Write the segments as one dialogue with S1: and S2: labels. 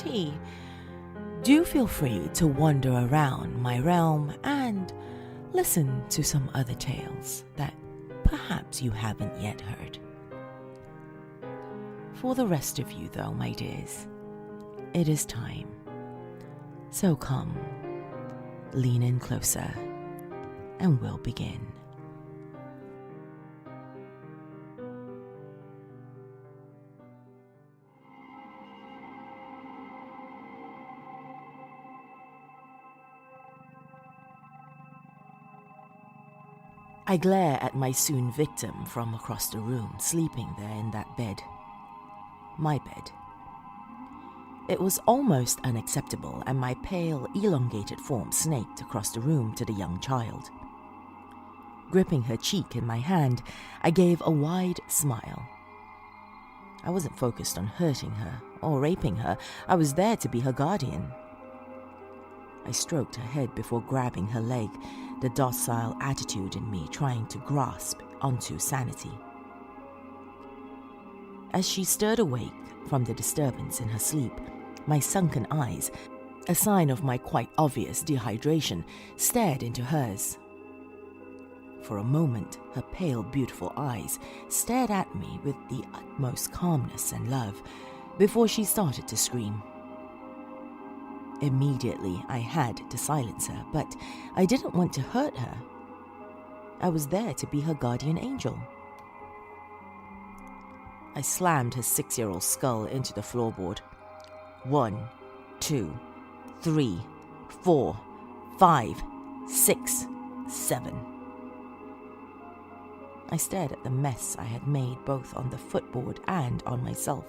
S1: tea, do feel free to wander around my realm and listen to some other tales that perhaps you haven't yet heard. For the rest of you, though, my dears, it is time. So come, lean in closer, and we'll begin. I glare at my soon victim from across the room, sleeping there in that bed. My bed. It was almost unacceptable, and my pale, elongated form snaked across the room to the young child. Gripping her cheek in my hand, I gave a wide smile. I wasn't focused on hurting her or raping her. I was there to be her guardian. I stroked her head before grabbing her leg, the docile attitude in me trying to grasp onto sanity. As she stirred awake from the disturbance in her sleep, my sunken eyes, a sign of my quite obvious dehydration, stared into hers. For a moment, her pale, beautiful eyes stared at me with the utmost calmness and love before she started to scream. Immediately, I had to silence her, but I didn't want to hurt her. I was there to be her guardian angel. I slammed her 6-year-old skull into the floorboard. 1, 2, 3, 4, 5, 6, 7. I stared at the mess I had made both on the footboard and on myself.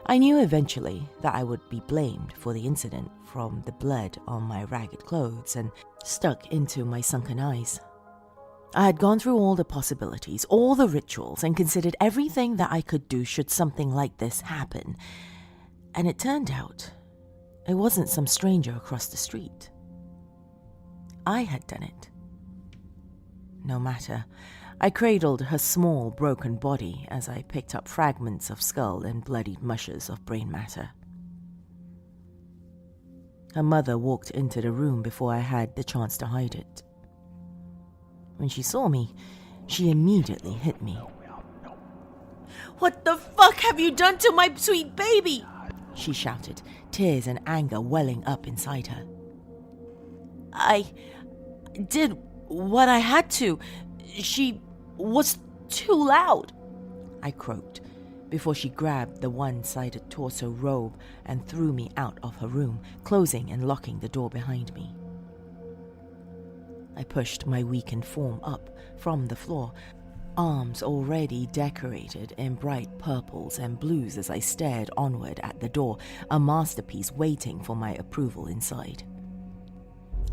S1: I knew eventually that I would be blamed for the incident from the blood on my ragged clothes and stuck into my sunken eyes. I had gone through all the possibilities, all the rituals, and considered everything that I could do should something like this happen. And it turned out it wasn't some stranger across the street. I had done it. No matter. I cradled her small, broken body as I picked up fragments of skull and bloodied mushes of brain matter. Her mother walked into the room before I had the chance to hide it. When she saw me, she immediately hit me. "What the fuck have you done to my sweet baby?" she shouted, tears and anger welling up inside her. "I did what I had to. She was too loud," I croaked, before she grabbed the one-sided torso robe and threw me out of her room, closing and locking the door behind me. I pushed my weakened form up from the floor, arms already decorated in bright purples and blues as I stared onward at the door, a masterpiece waiting for my approval inside.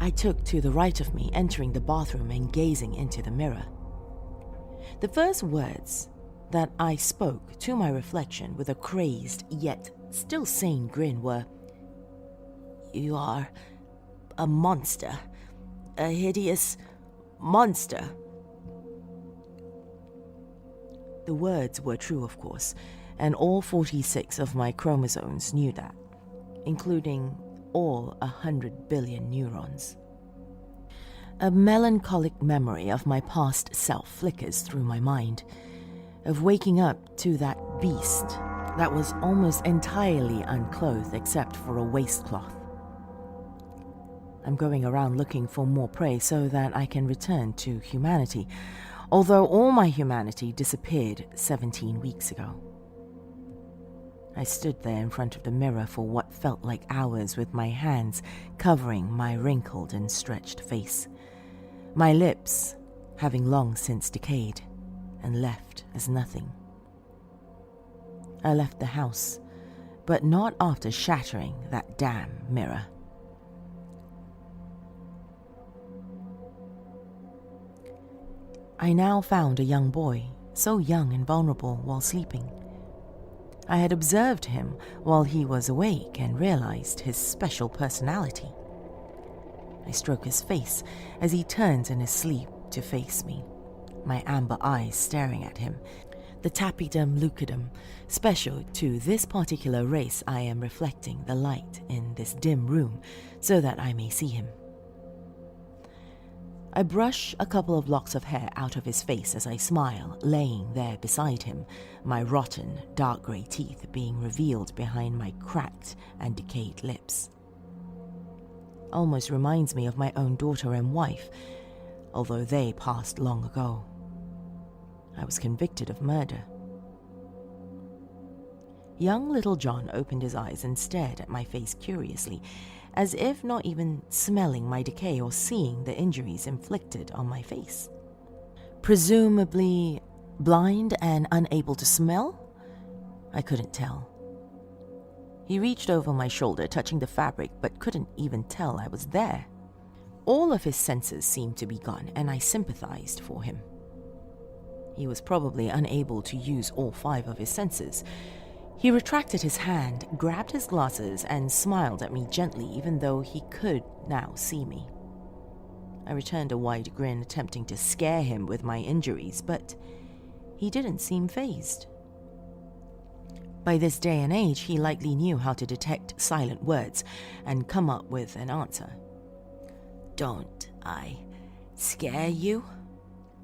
S1: I took to the right of me, entering the bathroom and gazing into the mirror. The first words that I spoke to my reflection with a crazed yet still sane grin were, "You are a monster, a hideous monster." The words were true, of course, and all 46 of my chromosomes knew that, including all 100 billion neurons. A melancholic memory of my past self flickers through my mind, of waking up to that beast that was almost entirely unclothed except for a waistcloth. I'm going around looking for more prey so that I can return to humanity, although all my humanity disappeared 17 weeks ago. I stood there in front of the mirror for what felt like hours with my hands covering my wrinkled and stretched face, my lips having long since decayed and left as nothing. I left the house, but not after shattering that damn mirror. I now found a young boy, so young and vulnerable while sleeping. I had observed him while he was awake and realized his special personality. I stroke his face as he turns in his sleep to face me, my amber eyes staring at him, the tapidum lucidum, special to this particular race. I am reflecting the light in this dim room so that I may see him. I brush a couple of locks of hair out of his face as I smile, laying there beside him, my rotten, dark grey teeth being revealed behind my cracked and decayed lips. Almost reminds me of my own daughter and wife, although they passed long ago. I was convicted of murder. Young little John opened his eyes and stared at my face curiously, as if not even smelling my decay or seeing the injuries inflicted on my face. Presumably blind and unable to smell? I couldn't tell. He reached over my shoulder, touching the fabric, but couldn't even tell I was there. All of his senses seemed to be gone, and I sympathized for him. He was probably unable to use all 5 of his senses. He retracted his hand, grabbed his glasses, and smiled at me gently, even though he could now see me. I returned a wide grin, attempting to scare him with my injuries, but he didn't seem fazed. By this day and age, he likely knew how to detect silent words and come up with an answer. "Don't I scare you?"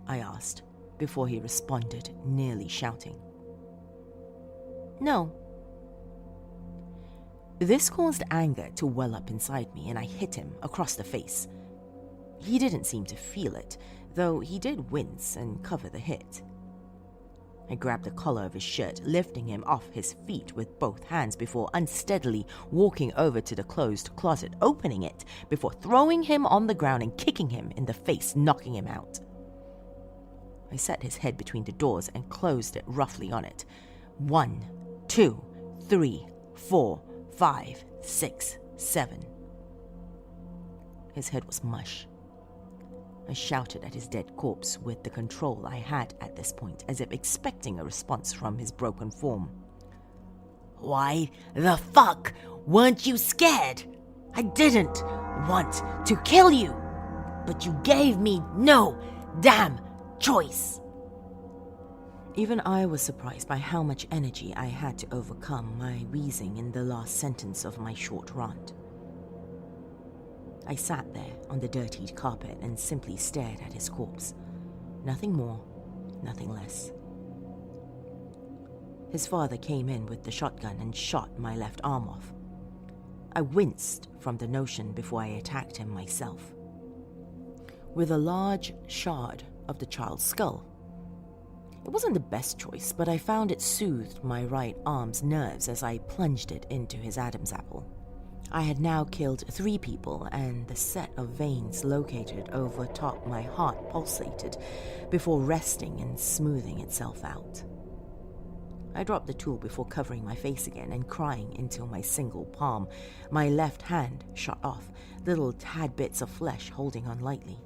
S1: I asked, before he responded, nearly shouting. "No." This caused anger to well up inside me, and I hit him across the face. He didn't seem to feel it, though he did wince and cover the hit. I grabbed the collar of his shirt, lifting him off his feet with both hands before unsteadily walking over to the closed closet, opening it before throwing him on the ground and kicking him in the face, knocking him out. I set his head between the doors and closed it roughly on it. 1, 2, 3, 4, 5, 6, 7. His head was mush. I shouted at his dead corpse with the control I had at this point, as if expecting a response from his broken form. "Why the fuck weren't you scared? I didn't want to kill you, but you gave me no damn choice." Even I was surprised by how much energy I had to overcome my wheezing in the last sentence of my short rant. I sat there on the dirtied carpet and simply stared at his corpse. Nothing more, nothing less. His father came in with the shotgun and shot my left arm off. I winced from the notion before I attacked him myself, with a large shard of the child's skull. It wasn't the best choice, but I found it soothed my right arm's nerves as I plunged it into his Adam's apple. I had now killed 3 people, and the set of veins located over top my heart pulsated before resting and smoothing itself out. I dropped the tool before covering my face again and crying into my single palm, my left hand shot off, little tad bits of flesh holding on lightly.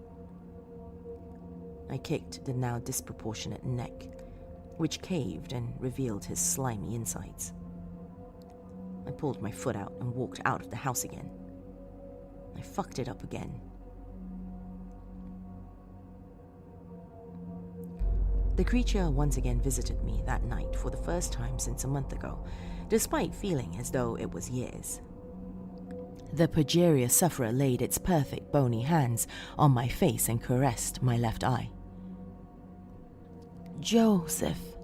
S1: I kicked the now disproportionate neck, which caved and revealed his slimy insides. I pulled my foot out and walked out of the house again. I fucked it up again. The creature once again visited me that night for the first time since a month ago, despite feeling as though it was years. The progeria sufferer laid its perfect bony hands on my face and caressed my left eye. "Joseph,"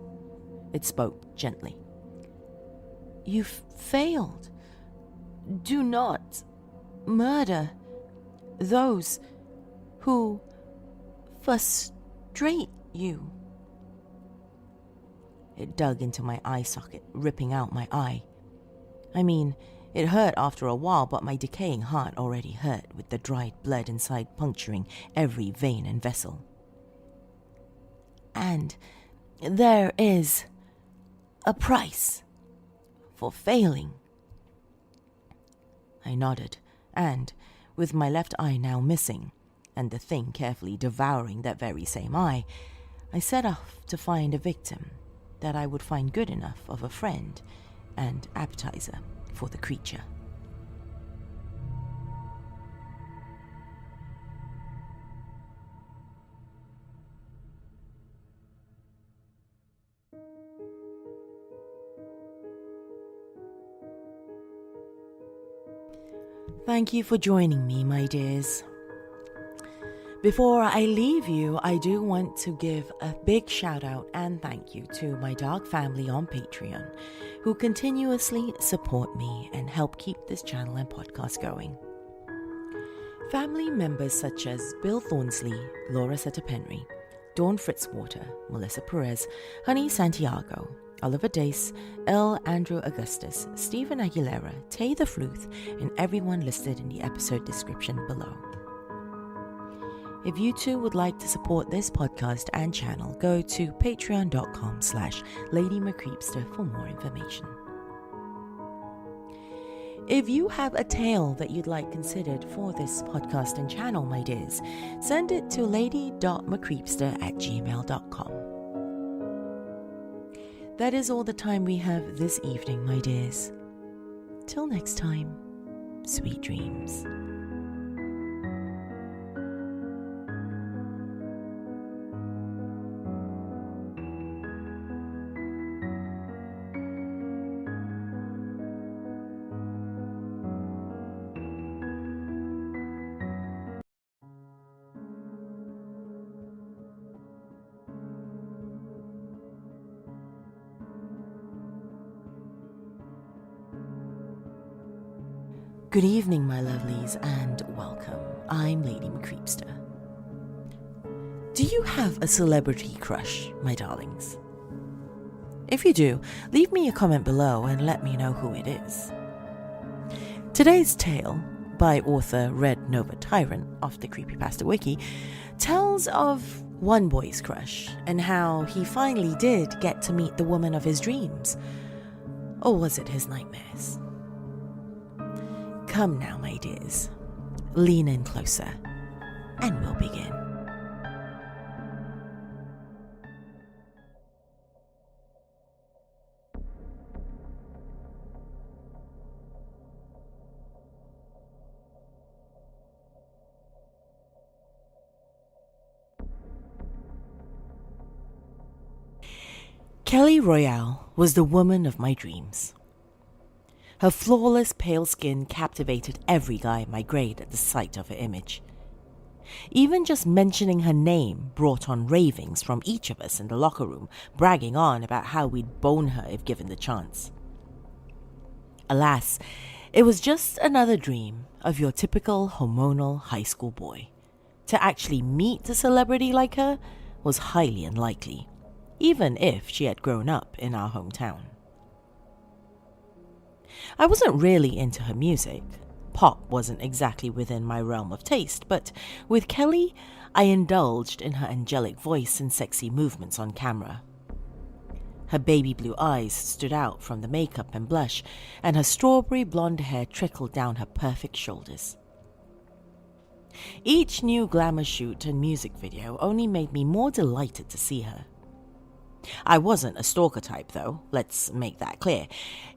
S1: it spoke gently. "You've failed. Do not murder those who frustrate you." It dug into my eye socket, ripping out my eye. I mean, it hurt after a while, but my decaying heart already hurt with the dried blood inside puncturing every vein and vessel. "And there is a price for failing." I nodded, and, with my left eye now missing, and the thing carefully devouring that very same eye, I set off to find a victim that I would find good enough of a friend and appetizer for the creature. Thank you for joining me, my dears. Before I leave you, I do want to give a big shout out and thank you to my dog family on Patreon, who continuously support me and help keep this channel and podcast going. Family members such as Bill Thornsley, Laura Setapenry, Dawn Fritzwater, Melissa Perez, Honey Santiago, Oliver Dace, L. Andrew Augustus, Stephen Aguilera, Tay the Fluth, and everyone listed in the episode description below. If you too would like to support this podcast and channel, go to patreon.com/LadyMCreepsta for more information. If you have a tale that you'd like considered for this podcast and channel, my dears, send it to lady.mccreepsta@gmail.com. That is all the time we have this evening, my dears. Till next time, sweet dreams. Good evening, my lovelies, and welcome. I'm LadyMCreepsta. Do you have a celebrity crush, my darlings? If you do, leave me a comment below and let me know who it is. Today's tale, by author Red Nova Tyrant of the Creepypasta Wiki, tells of one boy's crush and how he finally did get to meet the woman of his dreams. Or was it his nightmares? Come now, my dears, lean in closer, and we'll begin. Kelly Royale was the woman of my dreams. Her flawless pale skin captivated every guy in my grade at the sight of her image. Even just mentioning her name brought on ravings from each of us in the locker room, bragging on about how we'd bone her if given the chance. Alas, it was just another dream of your typical hormonal high school boy. To actually meet a celebrity like her was highly unlikely, even if she had grown up in our hometown. I wasn't really into her music. Pop wasn't exactly within my realm of taste, but with Kelly, I indulged in her angelic voice and sexy movements on camera. Her baby blue eyes stood out from the makeup and blush, and her strawberry blonde hair trickled down her perfect shoulders. Each new glamour shoot and music video only made me more delighted to see her. I wasn't a stalker type, though, let's make that clear.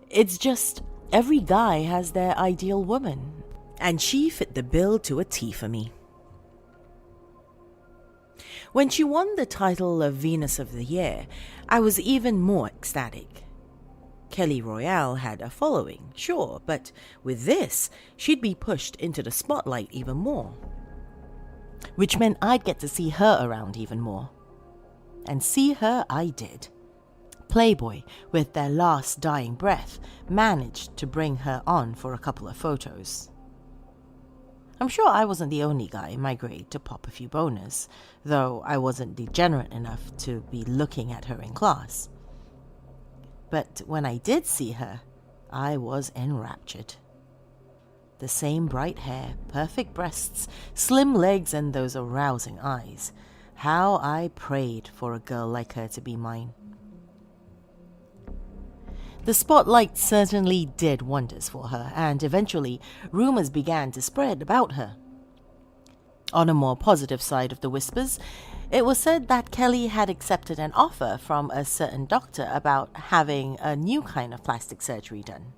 S1: It's just every guy has their ideal woman, and she fit the bill to a T for me. When she won the title of Venus of the Year, I was even more ecstatic. Kelly Royale had a following, sure, but with this, she'd be pushed into the spotlight even more, which meant I'd get to see her around even more. And see her I did. Playboy, with their last dying breath, managed to bring her on for a couple of photos. I'm sure I wasn't the only guy in my grade to pop a few boners, though I wasn't degenerate enough to be looking at her in class. But when I did see her, I was enraptured. The same bright hair, perfect breasts, slim legs, and those arousing eyes. How I prayed for a girl like her to be mine. The spotlight certainly did wonders for her, and eventually rumors began to spread about her. On a more positive side of the whispers, it was said that Kelly had accepted an offer from a certain doctor about having a new kind of plastic surgery done.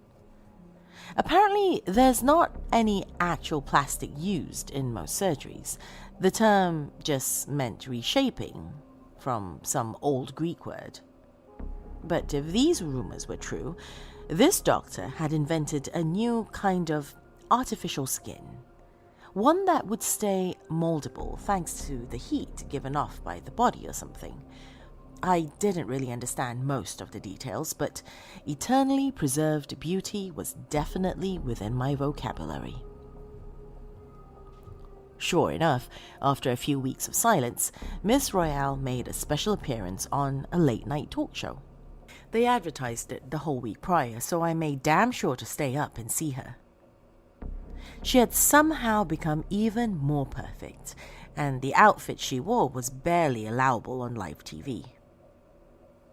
S1: Apparently, there's not any actual plastic used in most surgeries. The term just meant reshaping, from some old Greek word. But if these rumors were true, this doctor had invented a new kind of artificial skin, one that would stay moldable thanks to the heat given off by the body or something. I didn't really understand most of the details, but eternally preserved beauty was definitely within my vocabulary. Sure enough, after a few weeks of silence, Miss Royale made a special appearance on a late-night talk show. They advertised it the whole week prior, so I made damn sure to stay up and see her. She had somehow become even more perfect, and the outfit she wore was barely allowable on live TV.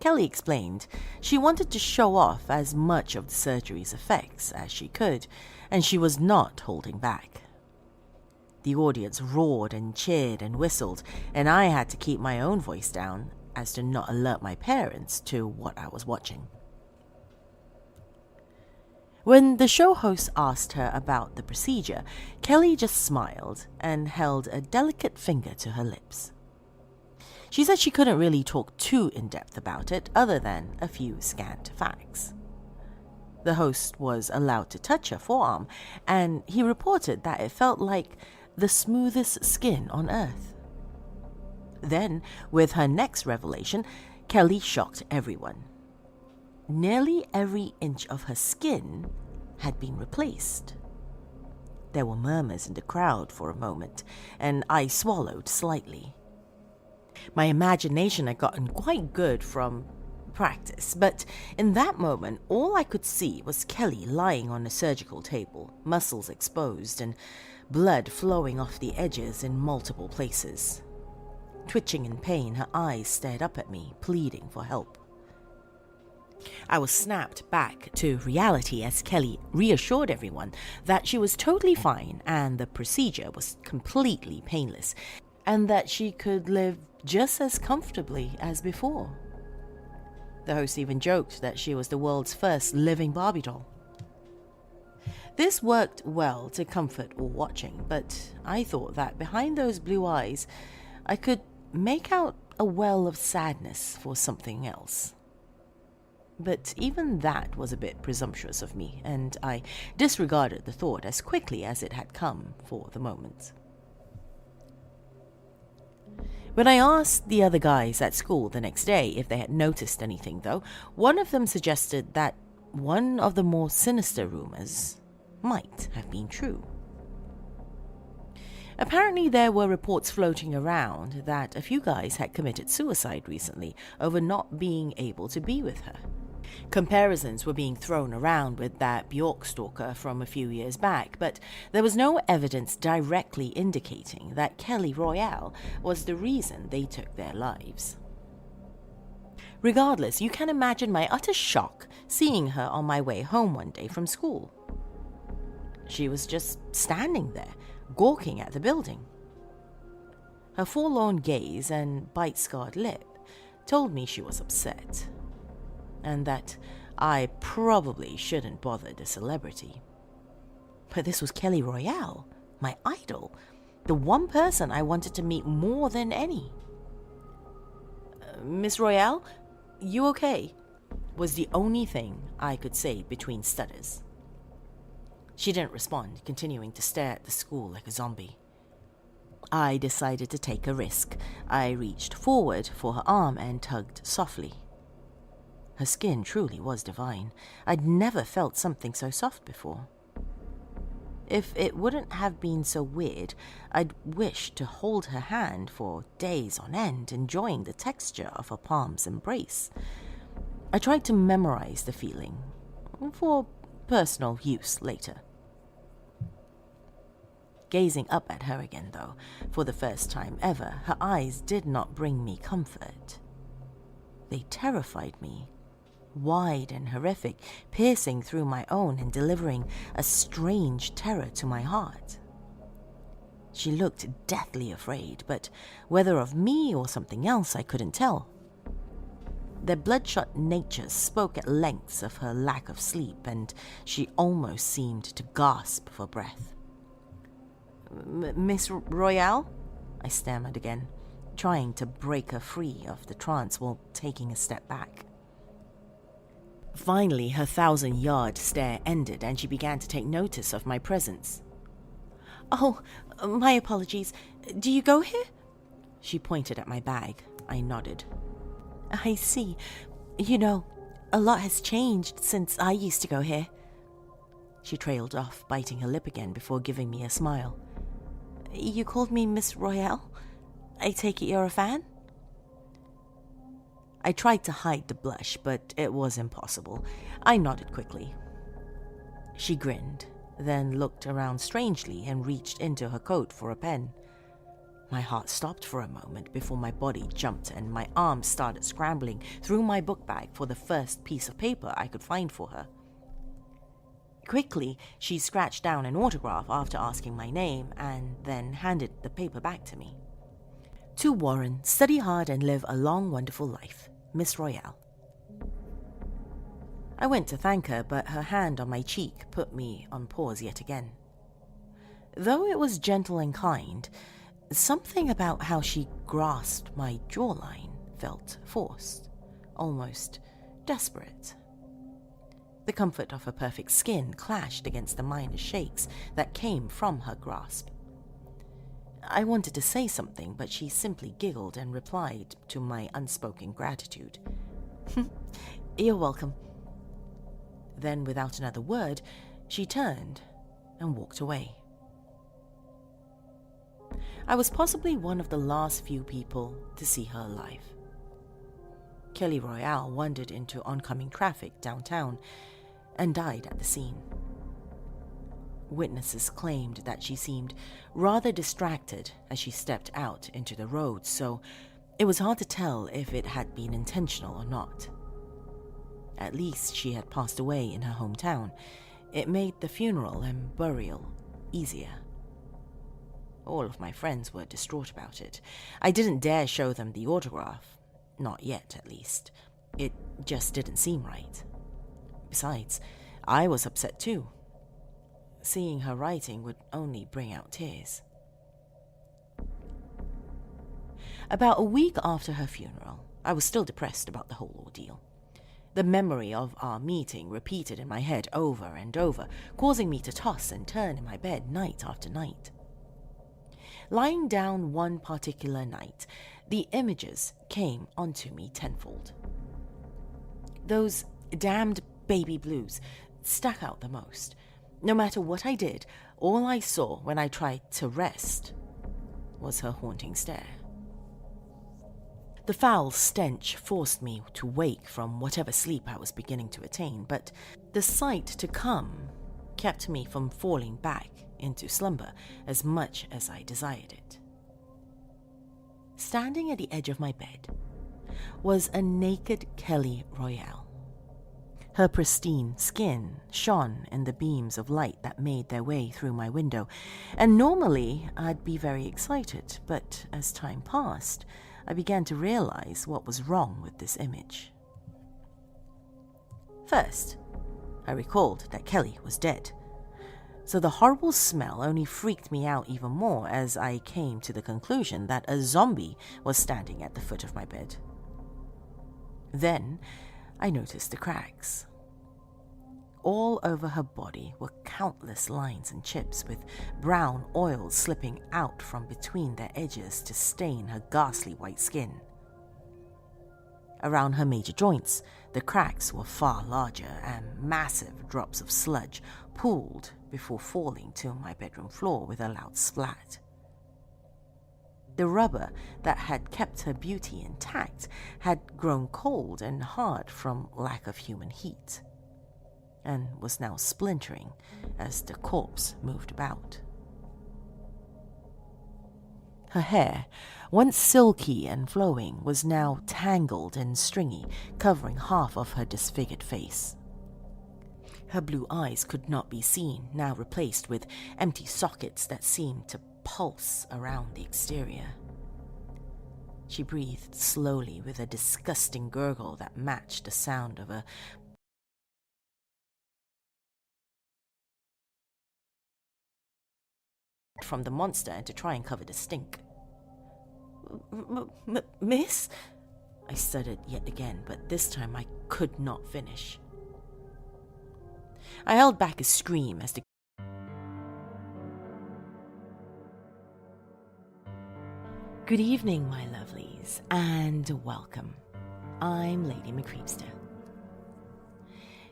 S1: Kelly explained she wanted to show off as much of the surgery's effects as she could, and she was not holding back. The audience roared and cheered and whistled, and I had to keep my own voice down as to not alert my parents to what I was watching. When the show host asked her about the procedure, Kelly just smiled and held a delicate finger to her lips. She said she couldn't really talk too in-depth about it, other than a few scant facts. The host was allowed to touch her forearm, and he reported that it felt like the smoothest skin on earth. Then, with her next revelation, Kelly shocked everyone. Nearly every inch of her skin had been replaced. There were murmurs in the crowd for a moment, and I swallowed slightly. My imagination had gotten quite good from practice, but in that moment, all I could see was Kelly lying on a surgical table, muscles exposed and blood flowing off the edges in multiple places. Twitching in pain, her eyes stared up at me, pleading for help. I was snapped back to reality as Kelly reassured everyone that she was totally fine and the procedure was completely painless, and that she could live just as comfortably as before. The host even joked that she was the world's first living Barbie doll. This worked well to comfort all watching, but I thought that behind those blue eyes, I could make out a well of sadness for something else. But even that was a bit presumptuous of me, and I disregarded the thought as quickly as it had come for the moment. When I asked the other guys at school the next day if they had noticed anything, though, one of them suggested that one of the more sinister rumors might have been true. Apparently, there were reports floating around that a few guys had committed suicide recently over not being able to be with her. Comparisons were being thrown around with that Bjork stalker from a few years back, but there was no evidence directly indicating that Kelly Royale was the reason they took their lives. Regardless, you can imagine my utter shock seeing her on my way home one day from school. She was just standing there, gawking at the building. Her forlorn gaze and bite-scarred lip told me she was upset, and that I probably shouldn't bother the celebrity. But this was Kelly Royale, my idol, the one person I wanted to meet more than any. Miss Royale, you okay? Was the only thing I could say between stutters. She didn't respond, continuing to stare at the school like a zombie. I decided to take a risk. I reached forward for her arm and tugged softly. Her skin truly was divine. I'd never felt something so soft before. If it wouldn't have been so weird, I'd wished to hold her hand for days on end, enjoying the texture of her palm's embrace. I tried to memorize the feeling for personal use later. Gazing up at her again, though, for the first time ever, her eyes did not bring me comfort. They terrified me. Wide and horrific, piercing through my own and delivering a strange terror to my heart. She looked deathly afraid, but whether of me or something else I couldn't tell. Their bloodshot natures spoke at lengths of her lack of sleep, and she almost seemed to gasp for breath. Miss Royale? I stammered again, trying to break her free of the trance while taking a step back. Finally, her 1,000-yard stare ended and she began to take notice of my presence. "Oh, my apologies. Do you go here?" She pointed at my bag. I nodded. "I see. You know, a lot has changed since I used to go here." She trailed off, biting her lip again before giving me a smile. "You called me Miss Royale? I take it you're a fan?" I tried to hide the blush, but it was impossible. I nodded quickly. She grinned, then looked around strangely and reached into her coat for a pen. My heart stopped for a moment before my body jumped and my arms started scrambling through my book bag for the first piece of paper I could find for her. Quickly, she scratched down an autograph after asking my name and then handed the paper back to me. "To Warren, study hard and live a long, wonderful life. Miss Royale." I went to thank her, but her hand on my cheek put me on pause yet again. Though it was gentle and kind, something about how she grasped my jawline felt forced, almost desperate. The comfort of her perfect skin clashed against the minor shakes that came from her grasp. I wanted to say something, but she simply giggled and replied to my unspoken gratitude. "You're welcome." Then, without another word, she turned and walked away. I was possibly one of the last few people to see her alive. Kelly Royale wandered into oncoming traffic downtown and died at the scene. Witnesses claimed that she seemed rather distracted as she stepped out into the road, so it was hard to tell if it had been intentional or not. At least she had passed away in her hometown. It made the funeral and burial easier. All of my friends were distraught about it. I didn't dare show them the autograph. Not yet, at least. It just didn't seem right. Besides, I was upset too. Seeing her writing would only bring out tears. About a week after her funeral, I was still depressed about the whole ordeal. The memory of our meeting repeated in my head over and over, causing me to toss and turn in my bed night after night. Lying down one particular night, the images came onto me tenfold. Those damned baby blues stuck out the most. No matter what I did, all I saw when I tried to rest was her haunting stare. The foul stench forced me to wake from whatever sleep I was beginning to attain, but the sight to come kept me from falling back into slumber as much as I desired it. Standing at the edge of my bed was a naked Kelly Royale. Her pristine skin shone in the beams of light that made their way through my window, and normally I'd be very excited, but as time passed, I began to realize what was wrong with this image. First, I recalled that Kelly was dead, so the horrible smell only freaked me out even more as I came to the conclusion that a zombie was standing at the foot of my bed. Then I noticed the cracks. All over her body were countless lines and chips, with brown oil slipping out from between their edges to stain her ghastly white skin. Around her major joints, the cracks were far larger, and massive drops of sludge pooled before falling to my bedroom floor with a loud splat. The rubber that had kept her beauty intact had grown cold and hard from lack of human heat, and was now splintering as the corpse moved about. Her hair, once silky and flowing, was now tangled and stringy, covering half of her disfigured face. Her blue eyes could not be seen, now replaced with empty sockets that seemed to pulse around the exterior. She breathed slowly with a disgusting gurgle that matched the sound of a from the monster and to try and cover the stink. Miss? I stuttered yet again, but this time I could not finish. I held back a scream as the Good evening, my lovelies, and welcome. I'm LadyMCreepsta.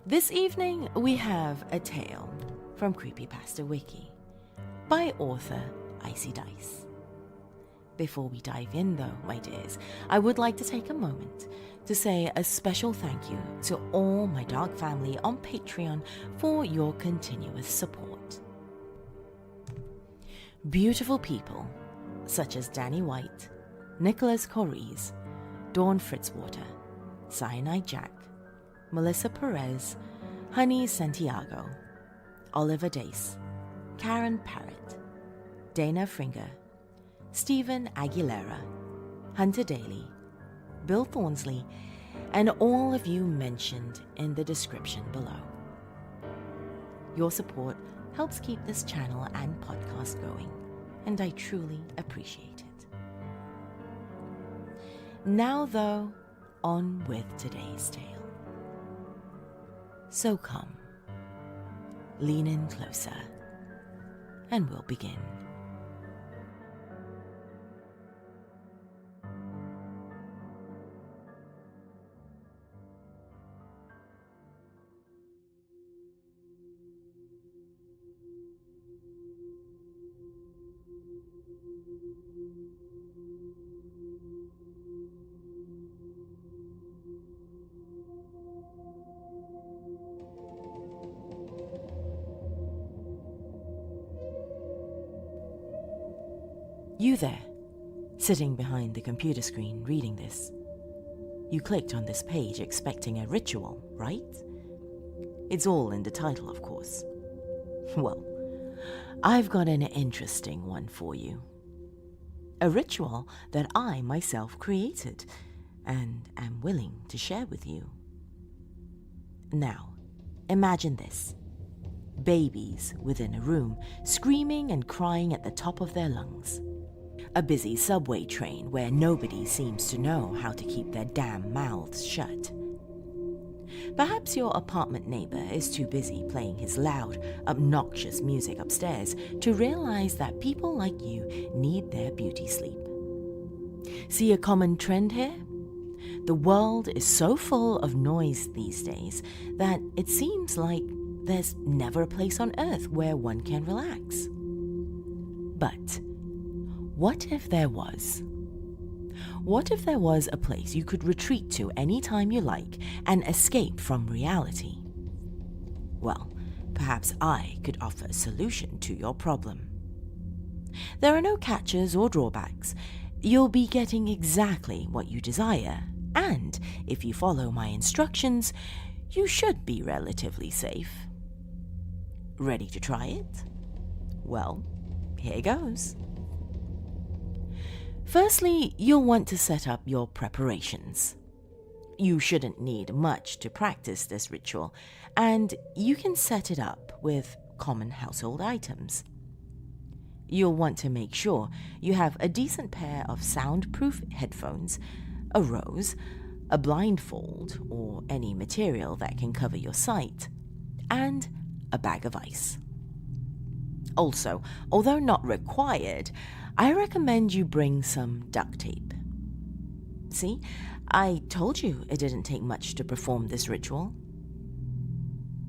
S1: This evening, we have a tale from Creepypasta Wiki by author Icy Dice. Before we dive in, though, my dears, I would like to take a moment to say a special thank you to all my dark family on Patreon for your continuous support. Beautiful people such as Danny White, Nicholas Correes, Dawn Fritzwater, Cyanide Jack, Melissa Perez, Honey Santiago, Oliver Dace, Karen Parrott, Dana Fringer, Stephen Aguilera, Hunter Daly, Bill Thornsley, and all of you mentioned in the description below. Your support helps keep this channel and podcast going, and I truly appreciate it. Now, though, on with today's tale. So come, lean in closer, and we'll begin. You there, sitting behind the computer screen reading this. You clicked on this page expecting a ritual, right? It's all in the title, of course. Well, I've got an interesting one for you. A ritual that I myself created and am willing to share with you. Now, imagine this. Babies within a room screaming and crying at the top of their lungs. A busy subway train where nobody seems to know how to keep their damn mouths shut. Perhaps your apartment neighbor is too busy playing his loud, obnoxious music upstairs to realize that people like you need their beauty sleep. See a common trend here? The world is so full of noise these days that it seems like there's never a place on earth where one can relax. But what if there was? What if there was a place you could retreat to any time you like and escape from reality? Well, perhaps I could offer a solution to your problem. There are no catches or drawbacks. You'll be getting exactly what you desire, and if you follow my instructions, you should be relatively safe. Ready to try it? Well, here goes. Firstly, you'll want to set up your preparations. You shouldn't need much to practice this ritual, and you can set it up with common household items. You'll want to make sure you have a decent pair of soundproof headphones, a rose, a blindfold, or any material that can cover your sight, and a bag of ice. Also, although not required, I recommend you bring some duct tape. See, I told you it didn't take much to perform this ritual.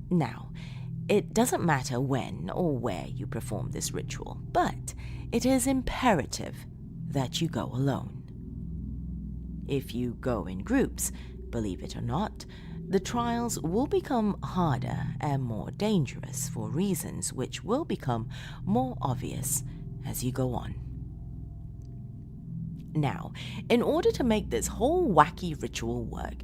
S1: Now, it doesn't matter when or where you perform this ritual, but it is imperative that you go alone. If you go in groups, believe it or not, the trials will become harder and more dangerous for reasons which will become more obvious as you go on. Now, in order to make this whole wacky ritual work,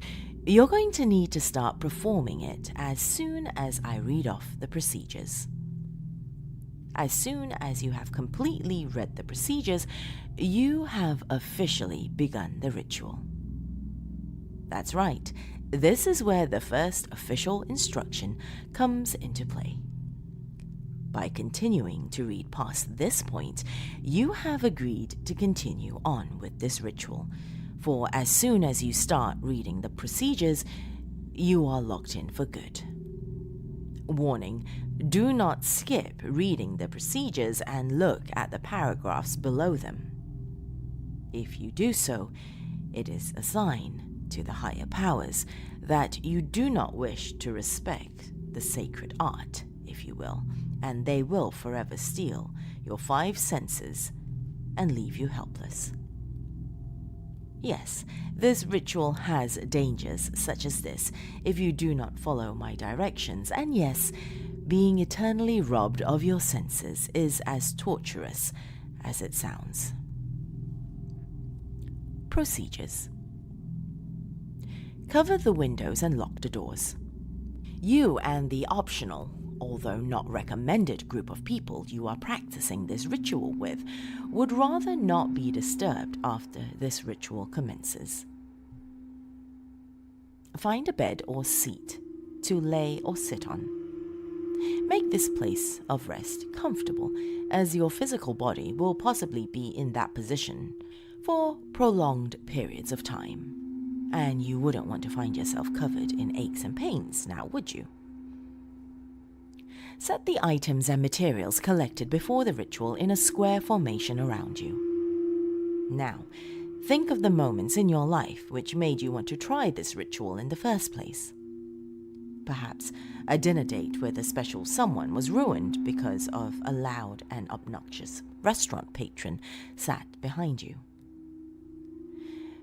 S1: you're going to need to start performing it as soon as I read off the procedures. As soon as you have completely read the procedures, you have officially begun the ritual. That's right, this is where the first official instruction comes into play. By continuing to read past this point, you have agreed to continue on with this ritual, for as soon as you start reading the procedures, you are locked in for good. Warning: do not skip reading the procedures and look at the paragraphs below them. If you do so, it is a sign to the higher powers that you do not wish to respect the sacred art, if you will, and they will forever steal your 5 senses and leave you helpless. Yes, this ritual has dangers such as this if you do not follow my directions, and yes, being eternally robbed of your senses is as torturous as it sounds. Procedures. Cover the windows and lock the doors. You and the optional, although not recommended, group of people you are practicing this ritual with would rather not be disturbed after this ritual commences. Find a bed or seat to lay or sit on. Make this place of rest comfortable, as your physical body will possibly be in that position for prolonged periods of time, and you wouldn't want to find yourself covered in aches and pains, now would you? Set the items and materials collected before the ritual in a square formation around you. Now, think of the moments in your life which made you want to try this ritual in the first place. Perhaps a dinner date with a special someone was ruined because of a loud and obnoxious restaurant patron sat behind you.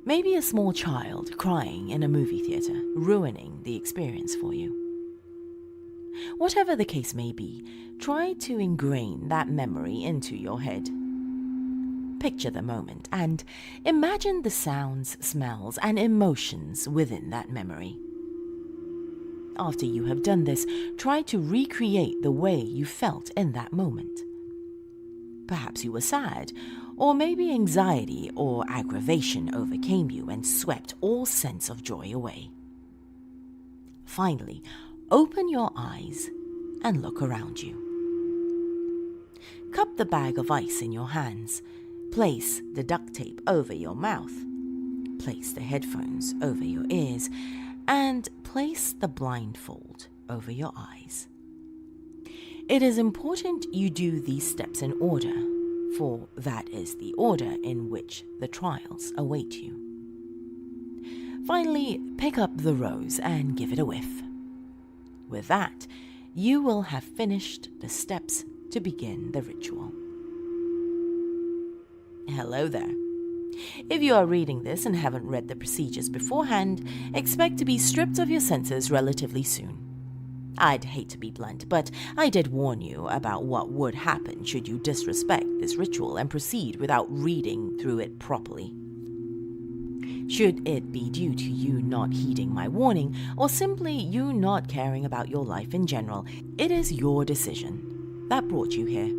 S1: Maybe a small child crying in a movie theater, ruining the experience for you. Whatever the case may be, try to ingrain that memory into your head. Picture the moment and imagine the sounds, smells, and emotions within that memory. After you have done this, try to recreate the way you felt in that moment. Perhaps you were sad, or maybe anxiety or aggravation overcame you and swept all sense of joy away. Finally, open your eyes and look around you. Cup the bag of ice in your hands. Place the duct tape over your mouth. Place the headphones over your ears. And place the blindfold over your eyes. It is important you do these steps in order, for that is the order in which the trials await you. Finally, pick up the rose and give it a whiff. With that, you will have finished the steps to begin the ritual. Hello there. If you are reading this and haven't read the procedures beforehand, expect to be stripped of your senses relatively soon. I'd hate to be blunt, but I did warn you about what would happen should you disrespect this ritual and proceed without reading through it properly. Should it be due to you not heeding my warning, or simply you not caring about your life in general, it is your decision that brought you here.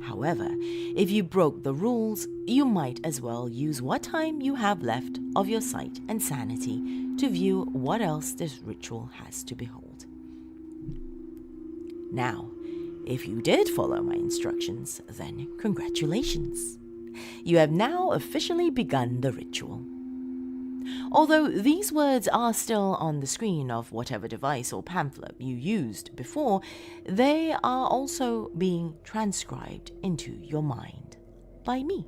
S1: However, if you broke the rules, you might as well use what time you have left of your sight and sanity to view what else this ritual has to behold. Now, if you did follow my instructions, then congratulations. You have now officially begun the ritual. Although these words are still on the screen of whatever device or pamphlet you used before, they are also being transcribed into your mind by me.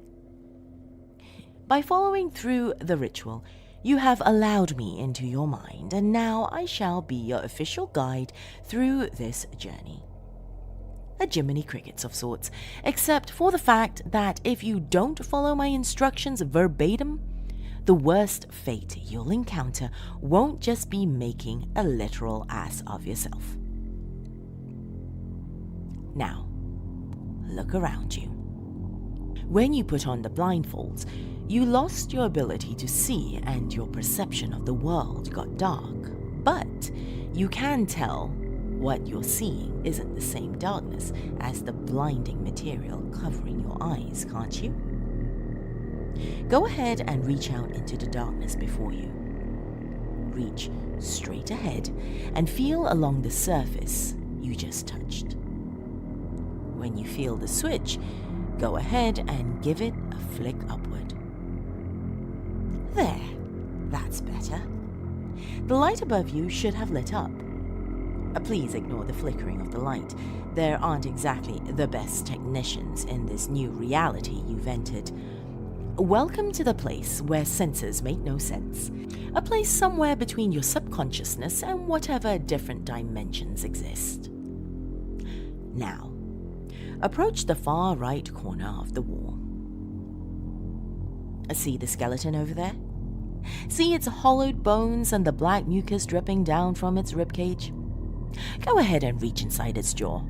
S1: By following through the ritual, you have allowed me into your mind, and now I shall be your official guide through this journey. A Jiminy Crickets of sorts, except for the fact that if you don't follow my instructions verbatim, the worst fate you'll encounter won't just be making a literal ass of yourself. Now, look around you. When you put on the blindfolds, you lost your ability to see and your perception of the world got dark. But you can tell what you're seeing isn't the same darkness as the blinding material covering your eyes, can't you? Go ahead and reach out into the darkness before you. Reach straight ahead and feel along the surface you just touched. When you feel the switch, go ahead and give it a flick upward. There, that's better. The light above you should have lit up. Please ignore the flickering of the light. There aren't exactly the best technicians in this new reality you've entered. Welcome to the place where senses make no sense. A place somewhere between your subconsciousness and whatever different dimensions exist. Now, approach the far right corner of the wall. See the skeleton over there? See its hollowed bones and the black mucus dripping down from its ribcage? Go ahead and reach inside its jaw.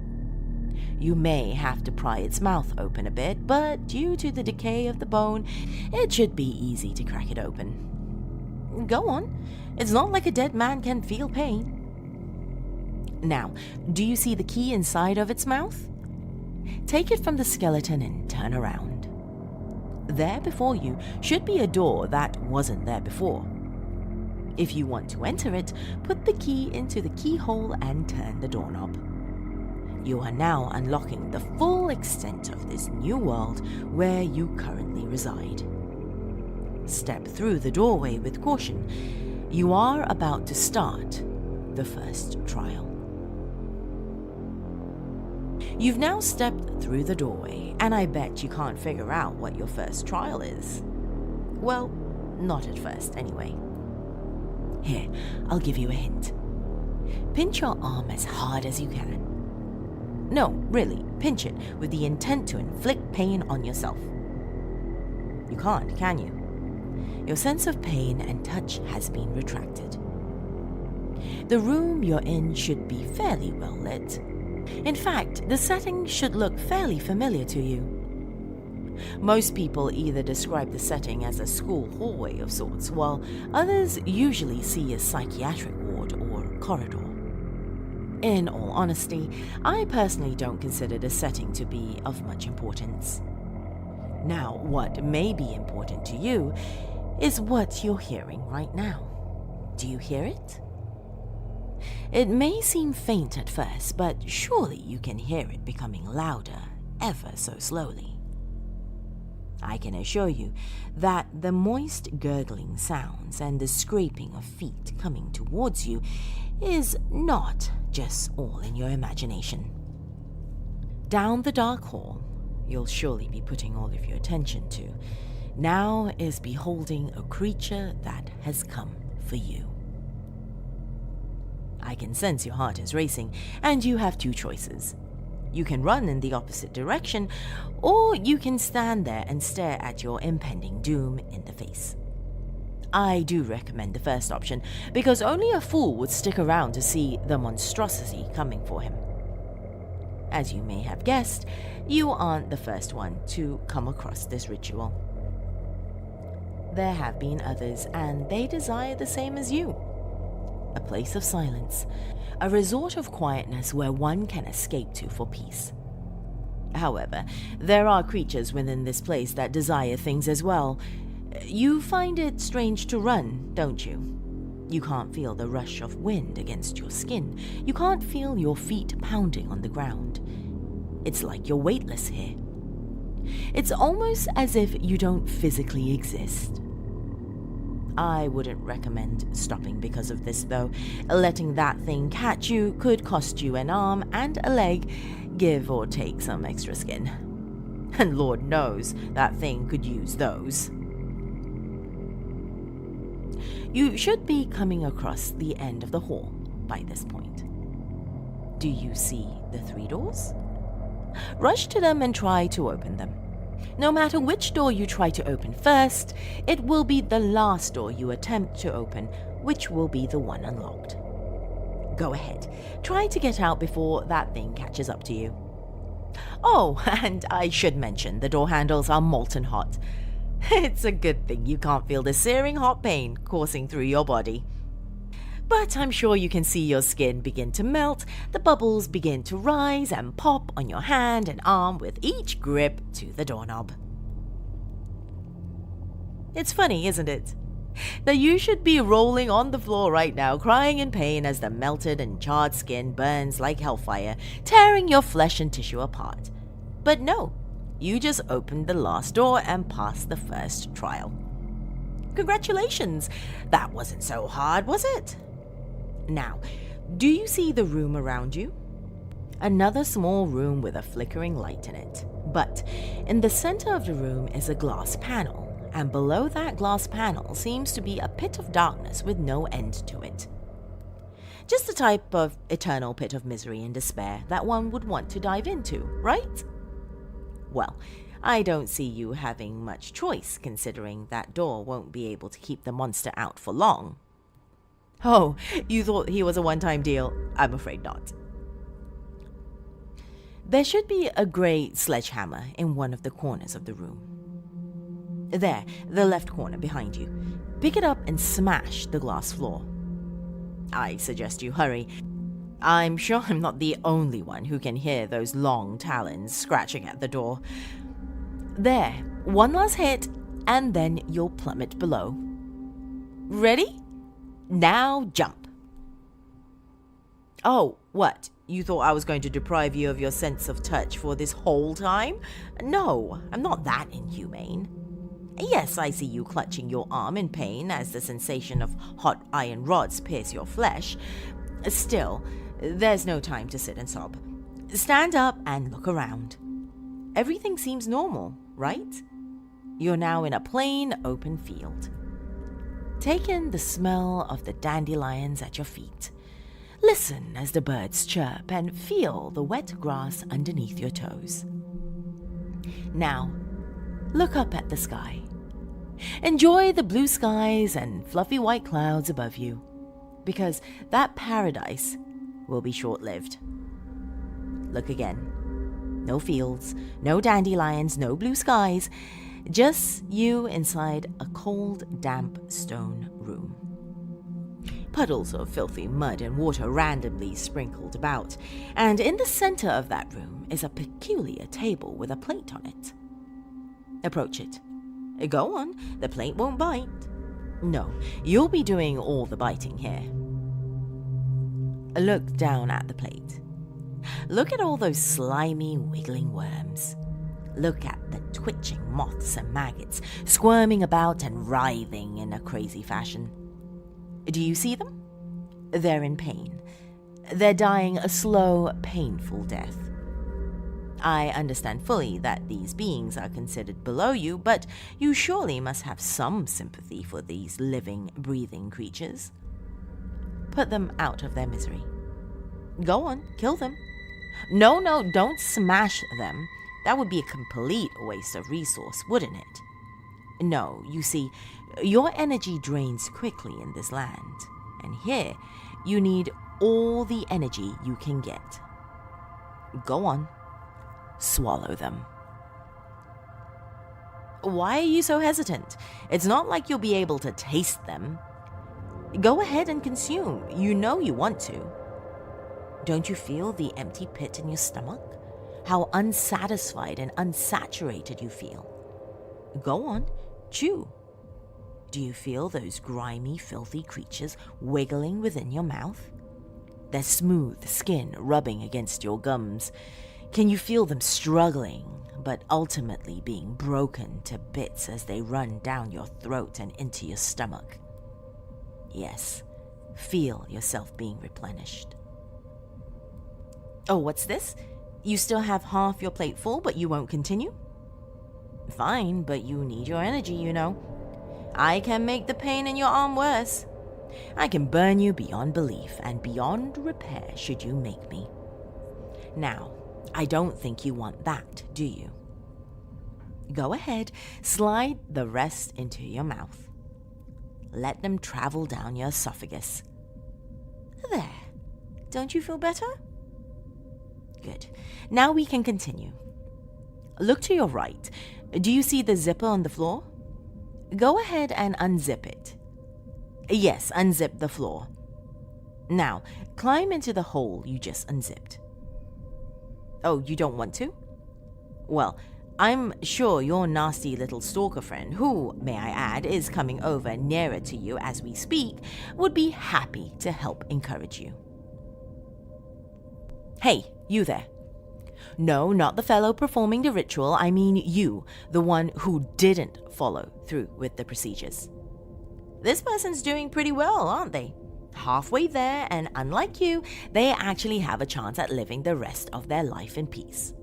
S1: You may have to pry its mouth open a bit, but due to the decay of the bone, it should be easy to crack it open. Go on. It's not like a dead man can feel pain. Now, do you see the key inside of its mouth? Take it from the skeleton and turn around. There before you should be a door that wasn't there before. If you want to enter it, put the key into the keyhole and turn the doorknob. You are now unlocking the full extent of this new world where you currently reside. Step through the doorway with caution. You are about to start the first trial. You've now stepped through the doorway, and I bet you can't figure out what your first trial is. Well, not at first, anyway. Here, I'll give you a hint. Pinch your arm as hard as you can. No, really, pinch it with the intent to inflict pain on yourself. You can't, can you? Your sense of pain and touch has been retracted. The room you're in should be fairly well lit. In fact, the setting should look fairly familiar to you. Most people either describe the setting as a school hallway of sorts, while others usually see a psychiatric ward or corridor. In all honesty, I personally don't consider the setting to be of much importance. Now, what may be important to you is what you're hearing right now. Do you hear it? It may seem faint at first, but surely you can hear it becoming louder ever so slowly. I can assure you that the moist gurgling sounds and the scraping of feet coming towards you is not just all in your imagination. Down the dark hall, you'll surely be putting all of your attention to, now is beholding a creature that has come for you. I can sense your heart is racing, and you have two choices. You can run in the opposite direction, or you can stand there and stare at your impending doom in the face. I do recommend the first option, because only a fool would stick around to see the monstrosity coming for him. As you may have guessed, you aren't the first one to come across this ritual. There have been others, and they desire the same as you. A place of silence, a resort of quietness where one can escape to for peace. However, there are creatures within this place that desire things as well. You find it strange to run, don't you? You can't feel the rush of wind against your skin. You can't feel your feet pounding on the ground. It's like you're weightless here. It's almost as if you don't physically exist. I wouldn't recommend stopping because of this, though. Letting that thing catch you could cost you an arm and a leg, give or take some extra skin. And Lord knows that thing could use those. You should be coming across the end of the hall by this point. Do you see the 3 doors? Rush to them and try to open them. No matter which door you try to open first, it will be the last door you attempt to open, which will be the one unlocked. Go ahead, try to get out before that thing catches up to you. Oh, and I should mention the door handles are molten hot. It's a good thing you can't feel the searing hot pain coursing through your body. But I'm sure you can see your skin begin to melt, the bubbles begin to rise and pop on your hand and arm with each grip to the doorknob. It's funny, isn't it? That you should be rolling on the floor right now, crying in pain as the melted and charred skin burns like hellfire, tearing your flesh and tissue apart. But no, you just opened the last door and passed the first trial. Congratulations! That wasn't so hard, was it? Now, Do you see the room around you? Another small room with a flickering light in it. But in the center of the room is a glass panel, and below that glass panel seems to be a pit of darkness with no end to it. Just the type of eternal pit of misery and despair that one would want to dive into, right? Well, I don't see you having much choice, considering that door won't be able to keep the monster out for long. Oh, you thought he was a one-time deal? I'm afraid not. There should be a grey sledgehammer in one of the corners of the room. There, the left corner behind you. Pick it up and smash the glass floor. I suggest you hurry. I'm sure I'm not the only one who can hear those long talons scratching at the door. There, one last hit, and then you'll plummet below. Ready? Now jump. Oh, what? You thought I was going to deprive you of your sense of touch for this whole time? No, I'm not that inhumane. Yes, I see you clutching your arm in pain as the sensation of hot iron rods pierce your flesh. Still, there's no time to sit and sob. Stand up and look around. Everything seems normal, right? You're now in a plain, open field. Take in the smell of the dandelions at your feet. Listen as the birds chirp and feel the wet grass underneath your toes. Now, look up at the sky. Enjoy the blue skies and fluffy white clouds above you, because that paradise will be short-lived. Look again. No fields, no dandelions, no blue skies, just you inside a cold, damp stone room. Puddles of filthy mud and water randomly sprinkled about, and in the center of that room is a peculiar table with a plate on it. Approach it. Go on, the plate won't bite. No, you'll be doing all the biting here. Look down at the plate. Look at all those slimy, wiggling worms. Look at the twitching moths and maggots, squirming about and writhing in a crazy fashion. Do you see them? They're in pain. They're dying a slow, painful death. I understand fully that these beings are considered below you, but you surely must have some sympathy for these living, breathing creatures. Put them out of their misery. Go on, kill them. No, don't smash them. That would be a complete waste of resource, wouldn't it? No, you see, your energy drains quickly in this land, and here you need all the energy you can get. Go on, swallow them. Why are you so hesitant? It's not like you'll be able to taste them. Go ahead and consume. You know you want to. Don't you feel the empty pit in your stomach? How unsatisfied and unsaturated you feel. Go on, chew. Do you feel those grimy, filthy creatures wiggling within your mouth? Their smooth skin rubbing against your gums. Can you feel them struggling, but ultimately being broken to bits as they run down your throat and into your stomach? Yes, feel yourself being replenished. Oh, what's this? You still have half your plate full, but you won't continue? Fine, but you need your energy, you know. I can make the pain in your arm worse. I can burn you beyond belief and beyond repair should you make me. Now, I don't think you want that, do you? Go ahead, slide the rest into your mouth. Let them travel down your esophagus. There. Don't you feel better? Good. Now we can continue. Look to your right. Do you see the zipper on the floor? Go ahead and unzip it. Yes, unzip the floor. Now, climb into the hole you just unzipped. Oh, you don't want to? Well, I'm sure your nasty little stalker friend, who, may I add, is coming over nearer to you as we speak, would be happy to help encourage you. Hey, you there. No, not the fellow performing the ritual. I mean you, the one who didn't follow through with the procedures. This person's doing pretty well, aren't they? halfway there, and unlike you, they actually have a chance at living the rest of their life in peace.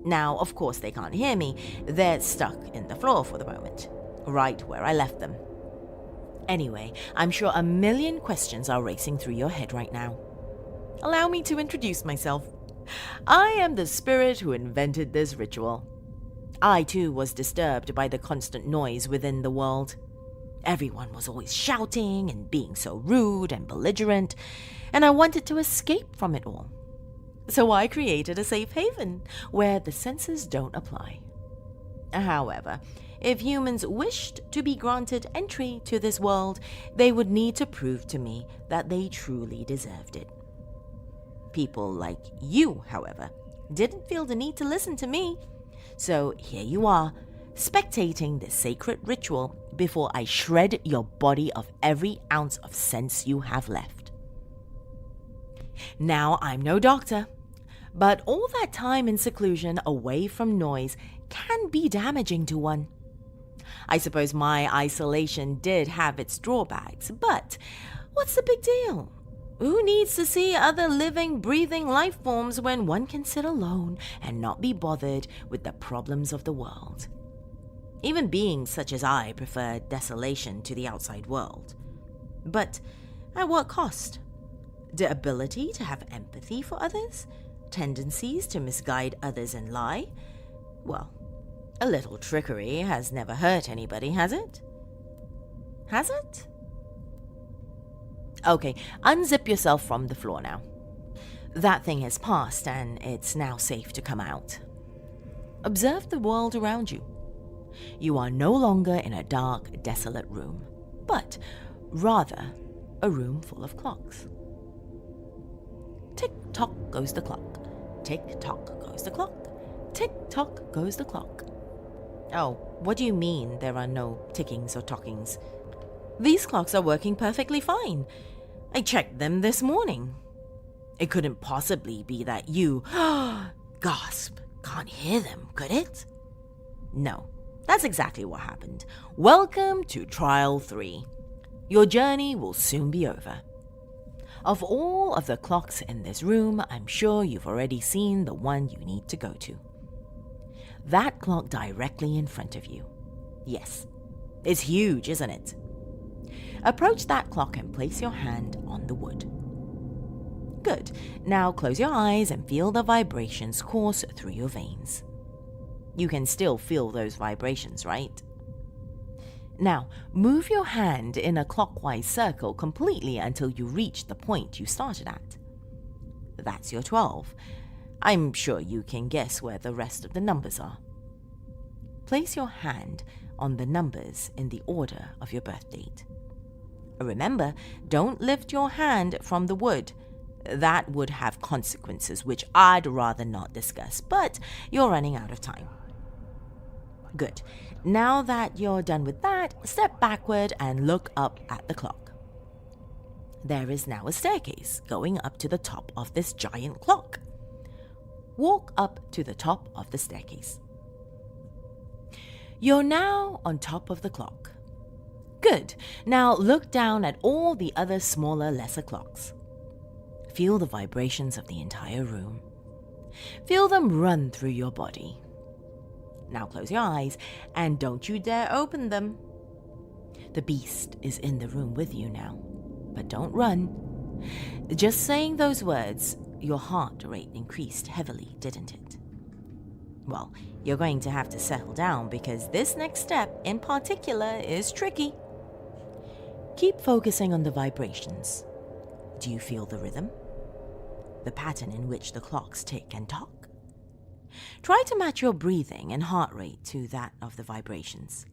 S1: Now, of course, they can't hear me. They're stuck in the floor for the moment, right where I left them. Anyway, I'm sure a million questions are racing through your head right now. Allow me to introduce myself. I am the spirit who invented this ritual. I too was disturbed by the constant noise within the world. Everyone was always shouting and being so rude and belligerent, and I wanted to escape from it all. So I created a safe haven where the senses don't apply. However, if humans wished to be granted entry to this world, they would need to prove to me that they truly deserved it. People like you, however, didn't feel the need to listen to me. So here you are, spectating this sacred ritual before I shred your body of every ounce of sense you have left. Now, I'm no doctor, but all that time in seclusion away from noise can be damaging to one. I suppose my isolation did have its drawbacks, but what's the big deal? Who needs to see other living, breathing life forms when one can sit alone and not be bothered with the problems of the world? Even beings such as I prefer desolation to the outside world. But at what cost? The ability to have empathy for others? Tendencies to misguide others and lie? Well, a little trickery has never hurt anybody, has it? Has it? Okay, unzip yourself from the floor now. That thing has passed and it's now safe to come out. Observe the world around you. You are no longer in a dark, desolate room, but rather a room full of clocks. Tick-tock goes the clock. Tick-tock goes the clock. Tick-tock goes the clock. Oh, what do you mean there are no tickings or tockings? These clocks are working perfectly fine. I checked them this morning. It couldn't possibly be that you, gasp, can't hear them, could it? No, that's exactly what happened. Welcome to Trial 3. Your journey will soon be over. Of all of the clocks in this room, I'm sure you've already seen the one you need to go to. That clock directly in front of you. Yes, it's huge, isn't it? Approach that clock and place your hand on the wood. Good. Now close your eyes and feel the vibrations course through your veins. You can still feel those vibrations, right? Now, move your hand in a clockwise circle completely until you reach the point you started at. That's your 12. I'm sure you can guess where the rest of the numbers are. Place your hand on the numbers in the order of your birth date. Remember, don't lift your hand from the wood. That would have consequences which I'd rather not discuss, but you're running out of time. Good. Now that you're done with that, step backward and look up at the clock. There is now a staircase going up to the top of this giant clock. Walk up to the top of the staircase. You're now on top of the clock. Good. Now look down at all the other smaller, lesser clocks. Feel the vibrations of the entire room. Feel them run through your body. Now close your eyes and don't you dare open them. The beast is in the room with you now, but don't run. Just saying those words, your heart rate increased heavily, didn't it? Well, you're going to have to settle down because this next step in particular is tricky. Keep focusing on the vibrations. Do you feel the rhythm? The pattern in which the clocks tick and tock? Try to match your breathing and heart rate to that of the vibrations.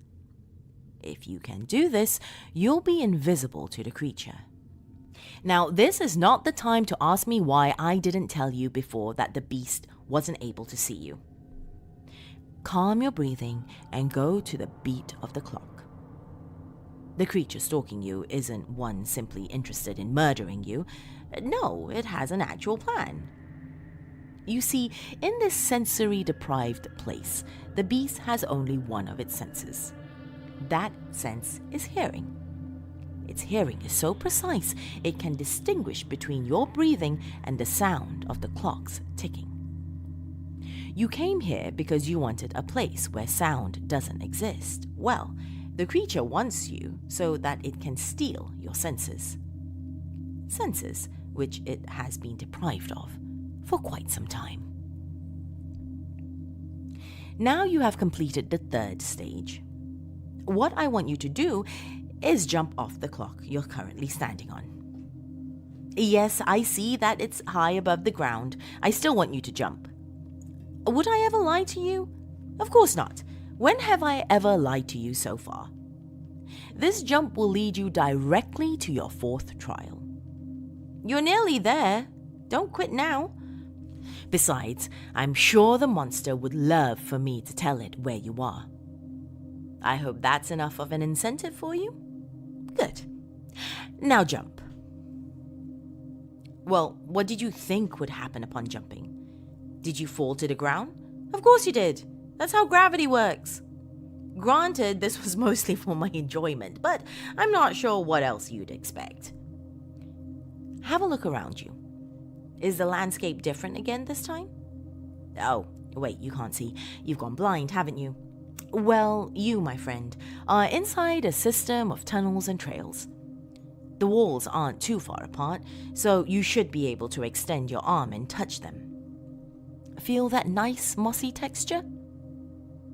S1: If you can do this, you'll be invisible to the creature. Now, this is not the time to ask me why I didn't tell you before that the beast wasn't able to see you. Calm your breathing and go to the beat of the clock. The creature stalking you isn't one simply interested in murdering you. No, it has an actual plan. You see, in this sensory-deprived place, the beast has only one of its senses. That sense is hearing. Its hearing is so precise it can distinguish between your breathing and the sound of the clocks ticking. You came here because you wanted a place where sound doesn't exist. Well, the creature wants you so that it can steal your senses. Senses which it has been deprived of for quite some time. Now you have completed the third stage. What I want you to do is jump off the clock you're currently standing on. Yes, I see that it's high above the ground. I still want you to jump. Would I ever lie to you? Of course not. When have I ever lied to you so far? This jump will lead you directly to your fourth trial. You're nearly there. Don't quit now. Besides, I'm sure the monster would love for me to tell it where you are. I hope that's enough of an incentive for you. Good. Now jump. Well, what did you think would happen upon jumping? Did you fall to the ground? Of course you did. That's how gravity works. Granted, this was mostly for my enjoyment, but I'm not sure what else you'd expect. Have a look around you. Is the landscape different again this time? Oh, wait, you can't see. You've gone blind, haven't you? Well, you, my friend, are inside a system of tunnels and trails. The walls aren't too far apart, so you should be able to extend your arm and touch them. Feel that nice mossy texture?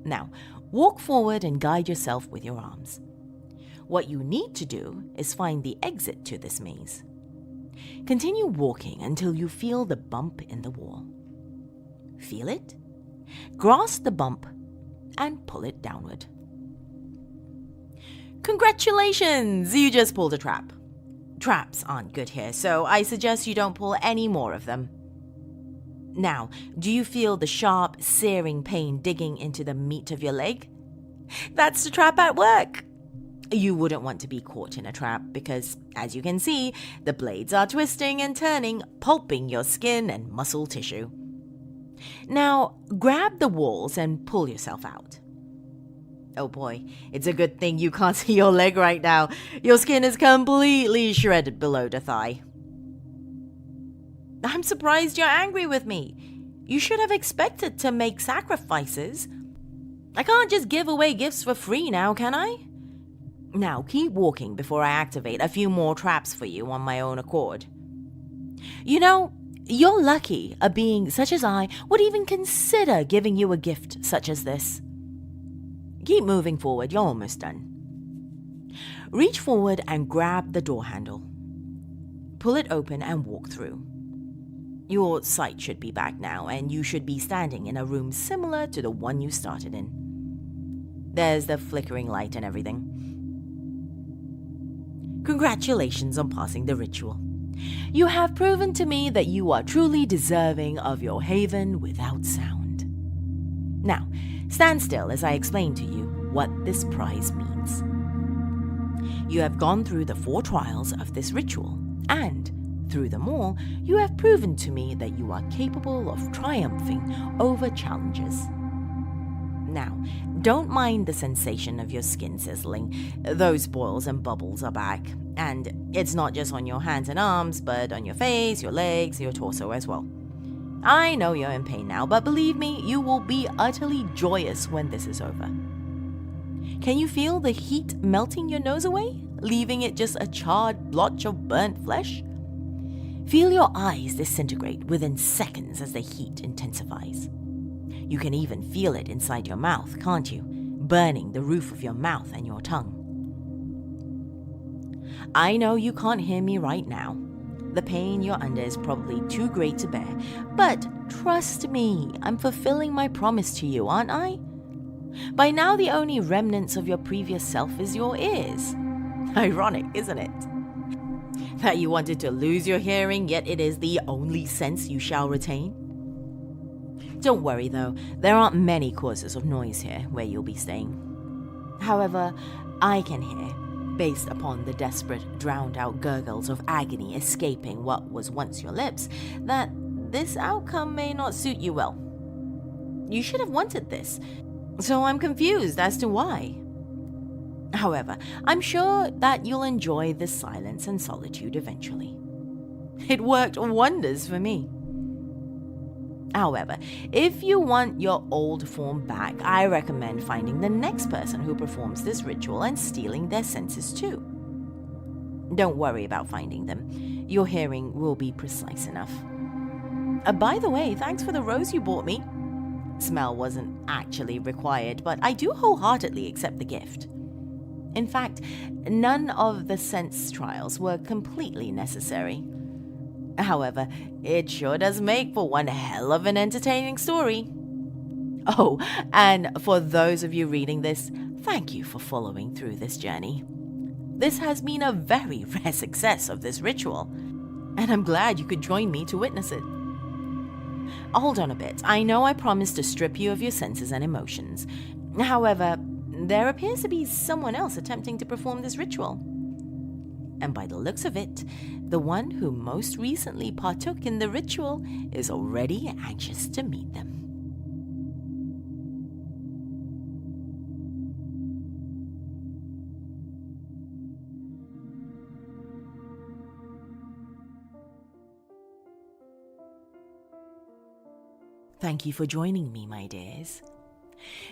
S1: Now, walk forward and guide yourself with your arms. What you need to do is find the exit to this maze. Continue walking until you feel the bump in the wall. Feel it? Grasp the bump and pull it downward. Congratulations! You just pulled a trap. Traps aren't good here, so I suggest you don't pull any more of them. Now, do you feel the sharp, searing pain digging into the meat of your leg? That's the trap at work. You wouldn't want to be caught in a trap because, as you can see, the blades are twisting and turning, pulping your skin and muscle tissue. Now, grab the walls and pull yourself out. Oh boy, it's a good thing you can't see your leg right now. Your skin is completely shredded below the thigh. I'm surprised you're angry with me. You should have expected to make sacrifices. I can't just give away gifts for free now, can I? Now, keep walking before I activate a few more traps for you on my own accord. You know, you're lucky a being such as I would even consider giving you a gift such as this. Keep moving forward, you're almost done. Reach forward and grab the door handle. Pull it open and walk through. Your sight should be back now, and you should be standing in a room similar to the one you started in. There's the flickering light and everything. Congratulations on passing the ritual. You have proven to me that you are truly deserving of your haven without sound. Now, stand still as I explain to you what this prize means. You have gone through the 4 trials of this ritual, and through them all, you have proven to me that you are capable of triumphing over challenges. Now, don't mind the sensation of your skin sizzling. Those boils and bubbles are back, and it's not just on your hands and arms, but on your face, your legs, your torso as well. I know you're in pain now, but believe me, you will be utterly joyous when this is over. Can you feel the heat melting your nose away, leaving it just a charred blotch of burnt flesh? Feel your eyes disintegrate within seconds as the heat intensifies. You can even feel it inside your mouth, can't you? Burning the roof of your mouth and your tongue. I know you can't hear me right now. The pain you're under is probably too great to bear, but trust me, I'm fulfilling my promise to you, aren't I? By now, the only remnants of your previous self is your ears. Ironic, isn't it? That you wanted to lose your hearing, yet it is the only sense you shall retain? Don't worry though, there aren't many causes of noise here where you'll be staying. However, I can hear, based upon the desperate, drowned-out gurgles of agony escaping what was once your lips, that this outcome may not suit you well. You should have wanted this, so I'm confused as to why. However, I'm sure that you'll enjoy the silence and solitude eventually. It worked wonders for me. However, if you want your old form back, I recommend finding the next person who performs this ritual and stealing their senses too. Don't worry about finding them. Your hearing will be precise enough. By the way, thanks for the rose you bought me. Smell wasn't actually required, but I do wholeheartedly accept the gift. In fact, none of the sense trials were completely necessary. However, it sure does make for one hell of an entertaining story. Oh, and for those of you reading this, thank you for following through this journey. This has been a very rare success of this ritual, and I'm glad you could join me to witness it. Hold on a bit. I know I promised to strip you of your senses and emotions. However, there appears to be someone else attempting to perform this ritual. And by the looks of it, the one who most recently partook in the ritual is already anxious to meet them. Thank you for joining me, my dears.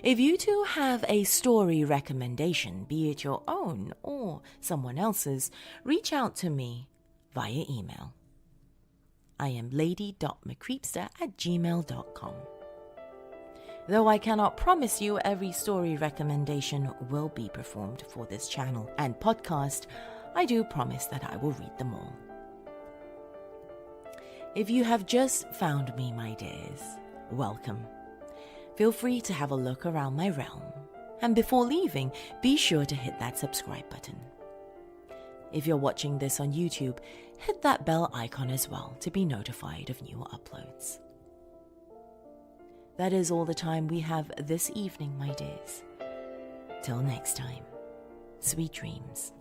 S1: If you too have a story recommendation, be it your own or someone else's, reach out to me via email. I am lady.mccreepsta@gmail.com. Though I cannot promise you every story recommendation will be performed for this channel and podcast, I do promise that I will read them all. If you have just found me, my dears, welcome. Feel free to have a look around my realm, and before leaving, be sure to hit that subscribe button. If you're watching this on YouTube, hit that bell icon as well to be notified of newer uploads. That is all the time we have this evening, my dears. Till next time, sweet dreams.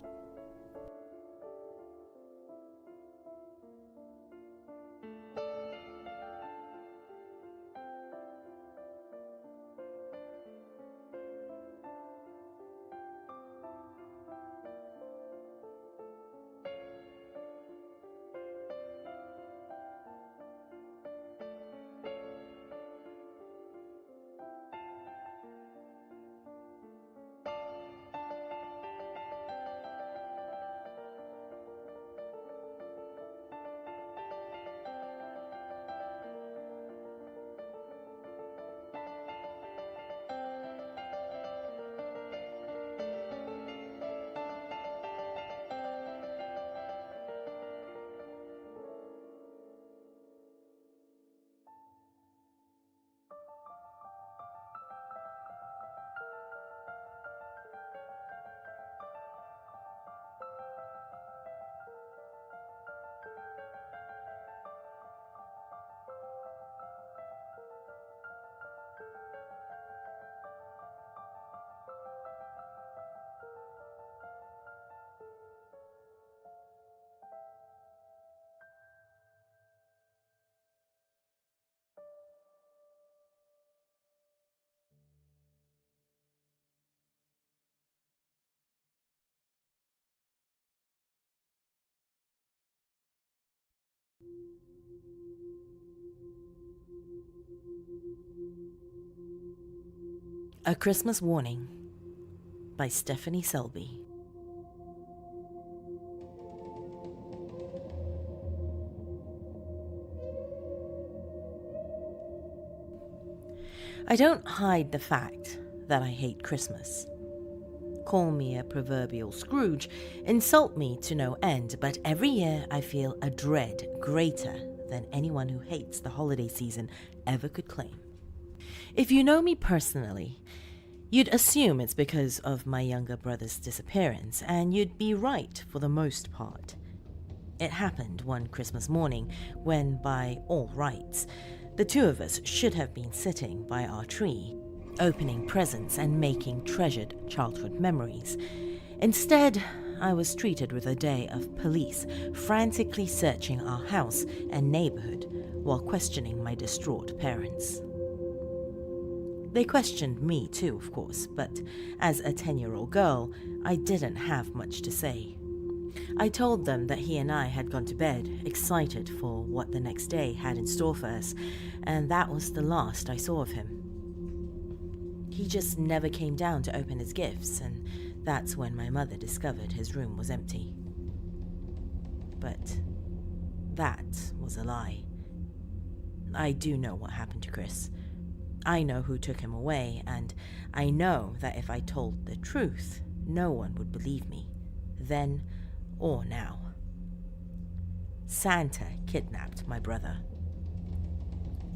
S1: A Christmas Warning by Stephanie Selby. I don't hide the fact that I hate Christmas. Call me a proverbial Scrooge, insult me to no end, but every year I feel a dread greater than anyone who hates the holiday season ever could claim. If you know me personally, you'd assume it's because of my younger brother's disappearance, and you'd be right for the most part. It happened one Christmas morning when, by all rights, the two of us should have been sitting by our tree, opening presents and making treasured childhood memories. Instead, I was treated with a day of police frantically searching our house and neighborhood while questioning my distraught parents. They questioned me too, of course, but as a 10-year-old girl, I didn't have much to say. I told them that he and I had gone to bed, excited for what the next day had in store for us, and that was the last I saw of him. He just never came down to open his gifts, and that's when my mother discovered his room was empty. But that was a lie. I do know what happened to Chris. I know who took him away, and I know that if I told the truth, no one would believe me, then or now. Santa kidnapped my brother.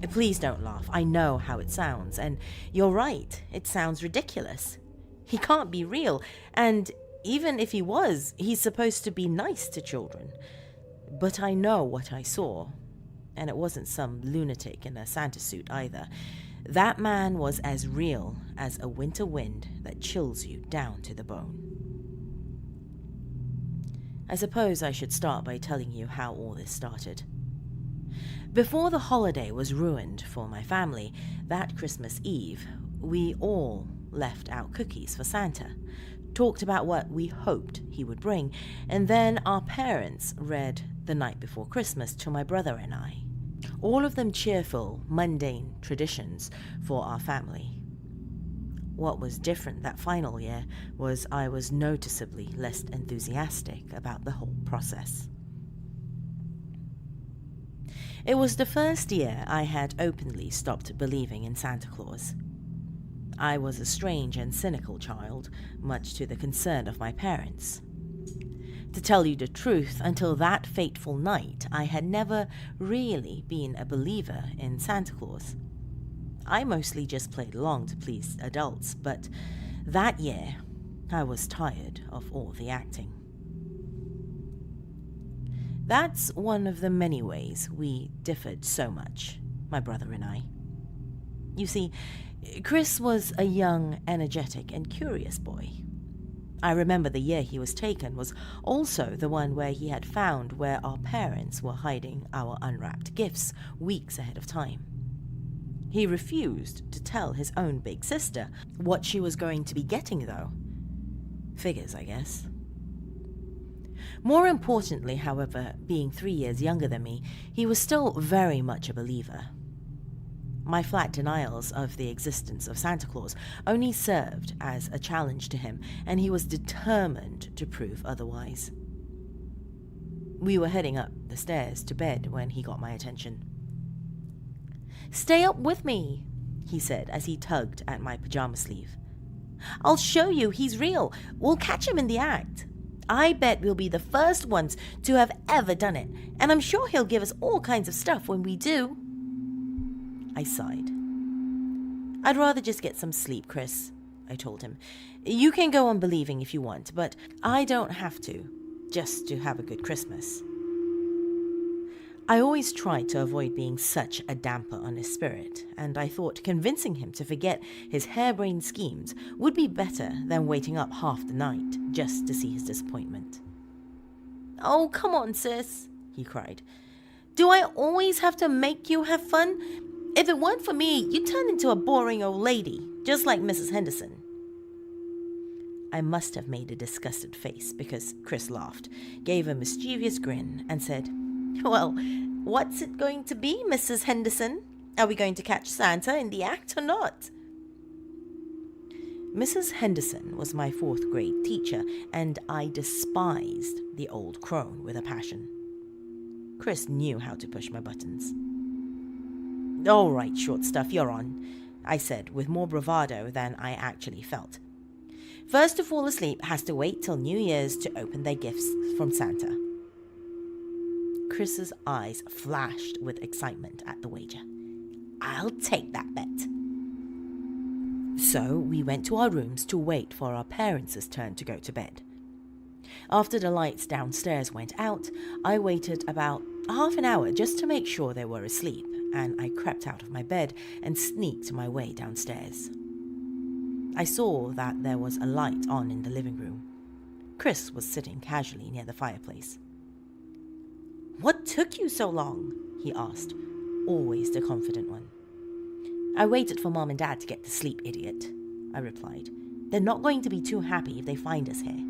S1: Please don't laugh. I know how it sounds, and you're right, it sounds ridiculous. He can't be real, and even if he was, he's supposed to be nice to children. But I know what I saw, and it wasn't some lunatic in a Santa suit either. That man was as real as a winter wind that chills you down to the bone. I suppose I should start by telling you how all this started. Before the holiday was ruined for my family, that Christmas Eve, we all left out cookies for Santa, talked about what we hoped he would bring, and then our parents read The Night Before Christmas to my brother and I. All of them cheerful, mundane traditions for our family. What was different that final year was I was noticeably less enthusiastic about the whole process. It was the first year I had openly stopped believing in Santa Claus. I was a strange and cynical child, much to the concern of my parents. To tell you the truth, until that fateful night, I had never really been a believer in Santa Claus. I mostly just played along to please adults, but that year, I was tired of all the acting. That's one of the many ways we differed so much, my brother and I. You see, Chris was a young, energetic, and curious boy. I remember the year he was taken was also the one where he had found where our parents were hiding our unwrapped gifts weeks ahead of time. He refused to tell his own big sister what she was going to be getting, though. Figures, I guess. More importantly, however, being 3 years younger than me, he was still very much a believer. My flat denials of the existence of Santa Claus only served as a challenge to him, and he was determined to prove otherwise. We were heading up the stairs to bed when he got my attention. "Stay up with me," he said as he tugged at my pajama sleeve. "I'll show you he's real. We'll catch him in the act. I bet we'll be the first ones to have ever done it, and I'm sure he'll give us all kinds of stuff when we do." I sighed. "I'd rather just get some sleep, Chris," I told him. "You can go on believing if you want, but I don't have to, just to have a good Christmas." I always tried to avoid being such a damper on his spirit, and I thought convincing him to forget his harebrained schemes would be better than waiting up half the night just to see his disappointment. "Oh, come on, sis," he cried. "Do I always have to make you have fun? If it weren't for me, you'd turn into a boring old lady, just like Mrs. Henderson." I must have made a disgusted face because Chris laughed, gave a mischievous grin, and said, "Well, what's it going to be, Mrs. Henderson? Are we going to catch Santa in the act or not?" Mrs. Henderson was my 4th grade teacher, and I despised the old crone with a passion. Chris knew how to push my buttons. "All right, short stuff, you're on," I said with more bravado than I actually felt. "First to fall asleep has to wait till New Year's to open their gifts from Santa." Chris's eyes flashed with excitement at the wager. "I'll take that bet." So we went to our rooms to wait for our parents' turn to go to bed. After the lights downstairs went out, I waited about half an hour just to make sure they were asleep, and I crept out of my bed and sneaked my way downstairs. I saw that there was a light on in the living room. Chris was sitting casually near the fireplace. "What took you so long?" he asked, always the confident one. I waited for Mom and Dad to get to sleep, idiot, I replied. They're not going to be too happy if they find us here.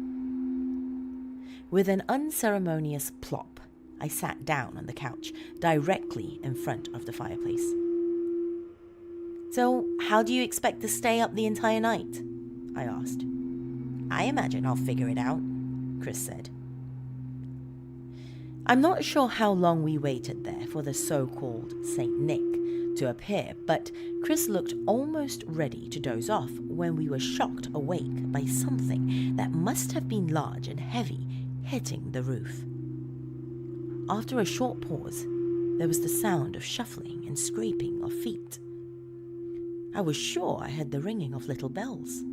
S1: With an unceremonious plop, I sat down on the couch, directly in front of the fireplace. So, how do you expect to stay up the entire night? I asked. I imagine I'll figure it out, Chris said. I'm not sure how long we waited there for the so-called Saint Nick to appear, but Chris looked almost ready to doze off when we were shocked awake by something that must have been large and heavy hitting the roof. After a short pause, there was the sound of shuffling and scraping of feet. I was sure I heard the ringing of little bells.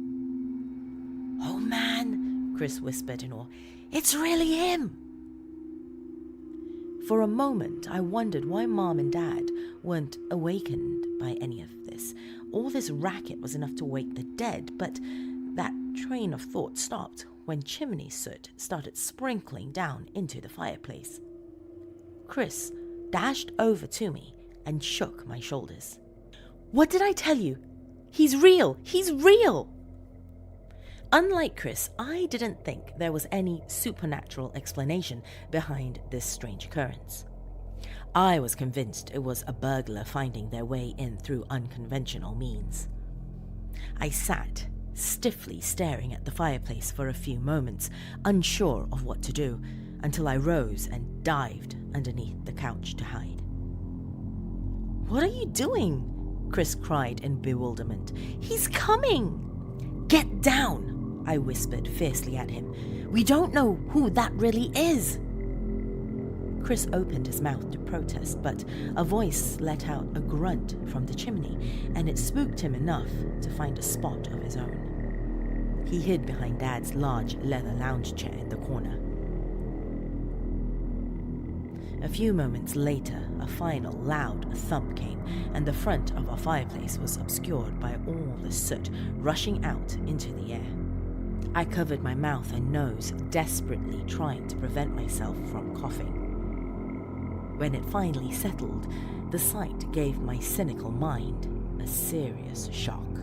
S1: "Oh man," Chris whispered in awe, "it's really him!" For a moment, I wondered why Mom and Dad weren't awakened by any of this. All this racket was enough to wake the dead, but that train of thought stopped when chimney soot started sprinkling down into the fireplace. Chris dashed over to me and shook my shoulders. "What did I tell you? He's real! He's real!" Unlike Chris, I didn't think there was any supernatural explanation behind this strange occurrence. I was convinced it was a burglar finding their way in through unconventional means. I sat, stiffly staring at the fireplace for a few moments, unsure of what to do, until I rose and dived underneath the couch to hide. "What are you doing?" Chris cried in bewilderment. "He's coming!" "Get down!" I whispered fiercely at him. "We don't know who that really is!" Chris opened his mouth to protest, but a voice let out a grunt from the chimney, and it spooked him enough to find a spot of his own. He hid behind Dad's large leather lounge chair in the corner. A few moments later, a final loud thump came, and the front of our fireplace was obscured by all the soot rushing out into the air. I covered my mouth and nose, desperately trying to prevent myself from coughing. When it finally settled, the sight gave my cynical mind a serious shock.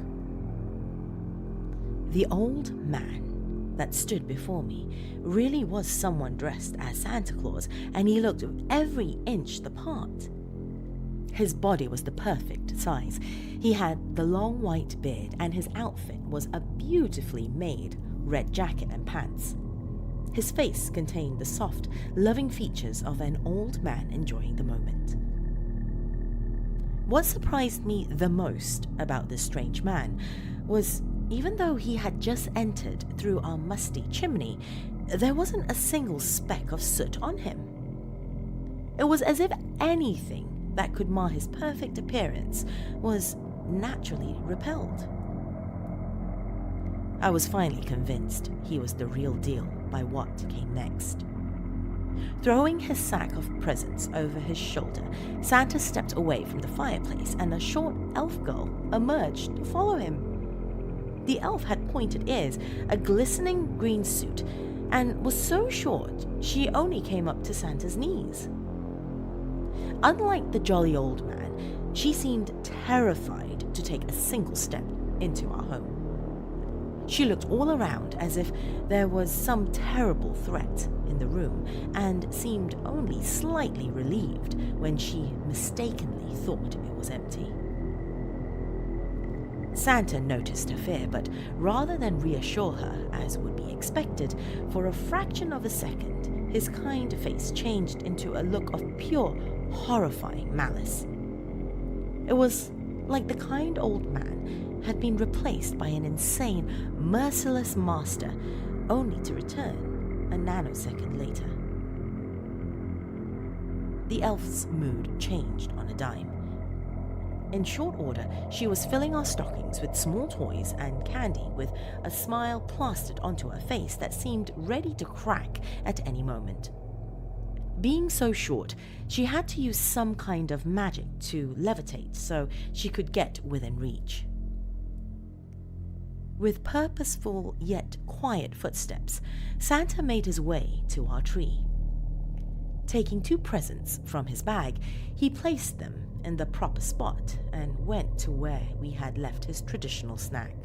S1: The old man that stood before me really was someone dressed as Santa Claus, and he looked every inch the part. His body was the perfect size. He had the long white beard, and his outfit was a beautifully made red jacket and pants. His face contained the soft, loving features of an old man enjoying the moment. What surprised me the most about this strange man was, even though he had just entered through our musty chimney, there wasn't a single speck of soot on him. It was as if anything that could mar his perfect appearance was naturally repelled. I was finally convinced he was the real deal by what came next. Throwing his sack of presents over his shoulder, Santa stepped away from the fireplace, and a short elf girl emerged to follow him. The elf had pointed ears, a glistening green suit, and was so short she only came up to Santa's knees. Unlike the jolly old man, she seemed terrified to take a single step into our home. She looked all around as if there was some terrible threat in the room, and seemed only slightly relieved when she mistakenly thought it was empty. Santa noticed her fear, but rather than reassure her, as would be expected, for a fraction of a second, his kind face changed into a look of pure, horrifying malice. It was like the kind old man had been replaced by an insane, merciless master, only to return a nanosecond later. The elf's mood changed on a dime. In short order, she was filling our stockings with small toys and candy, with a smile plastered onto her face that seemed ready to crack at any moment. Being so short, she had to use some kind of magic to levitate so she could get within reach. With purposeful yet quiet footsteps, Santa made his way to our tree. Taking 2 presents from his bag, he placed them in the proper spot and went to where we had left his traditional snack.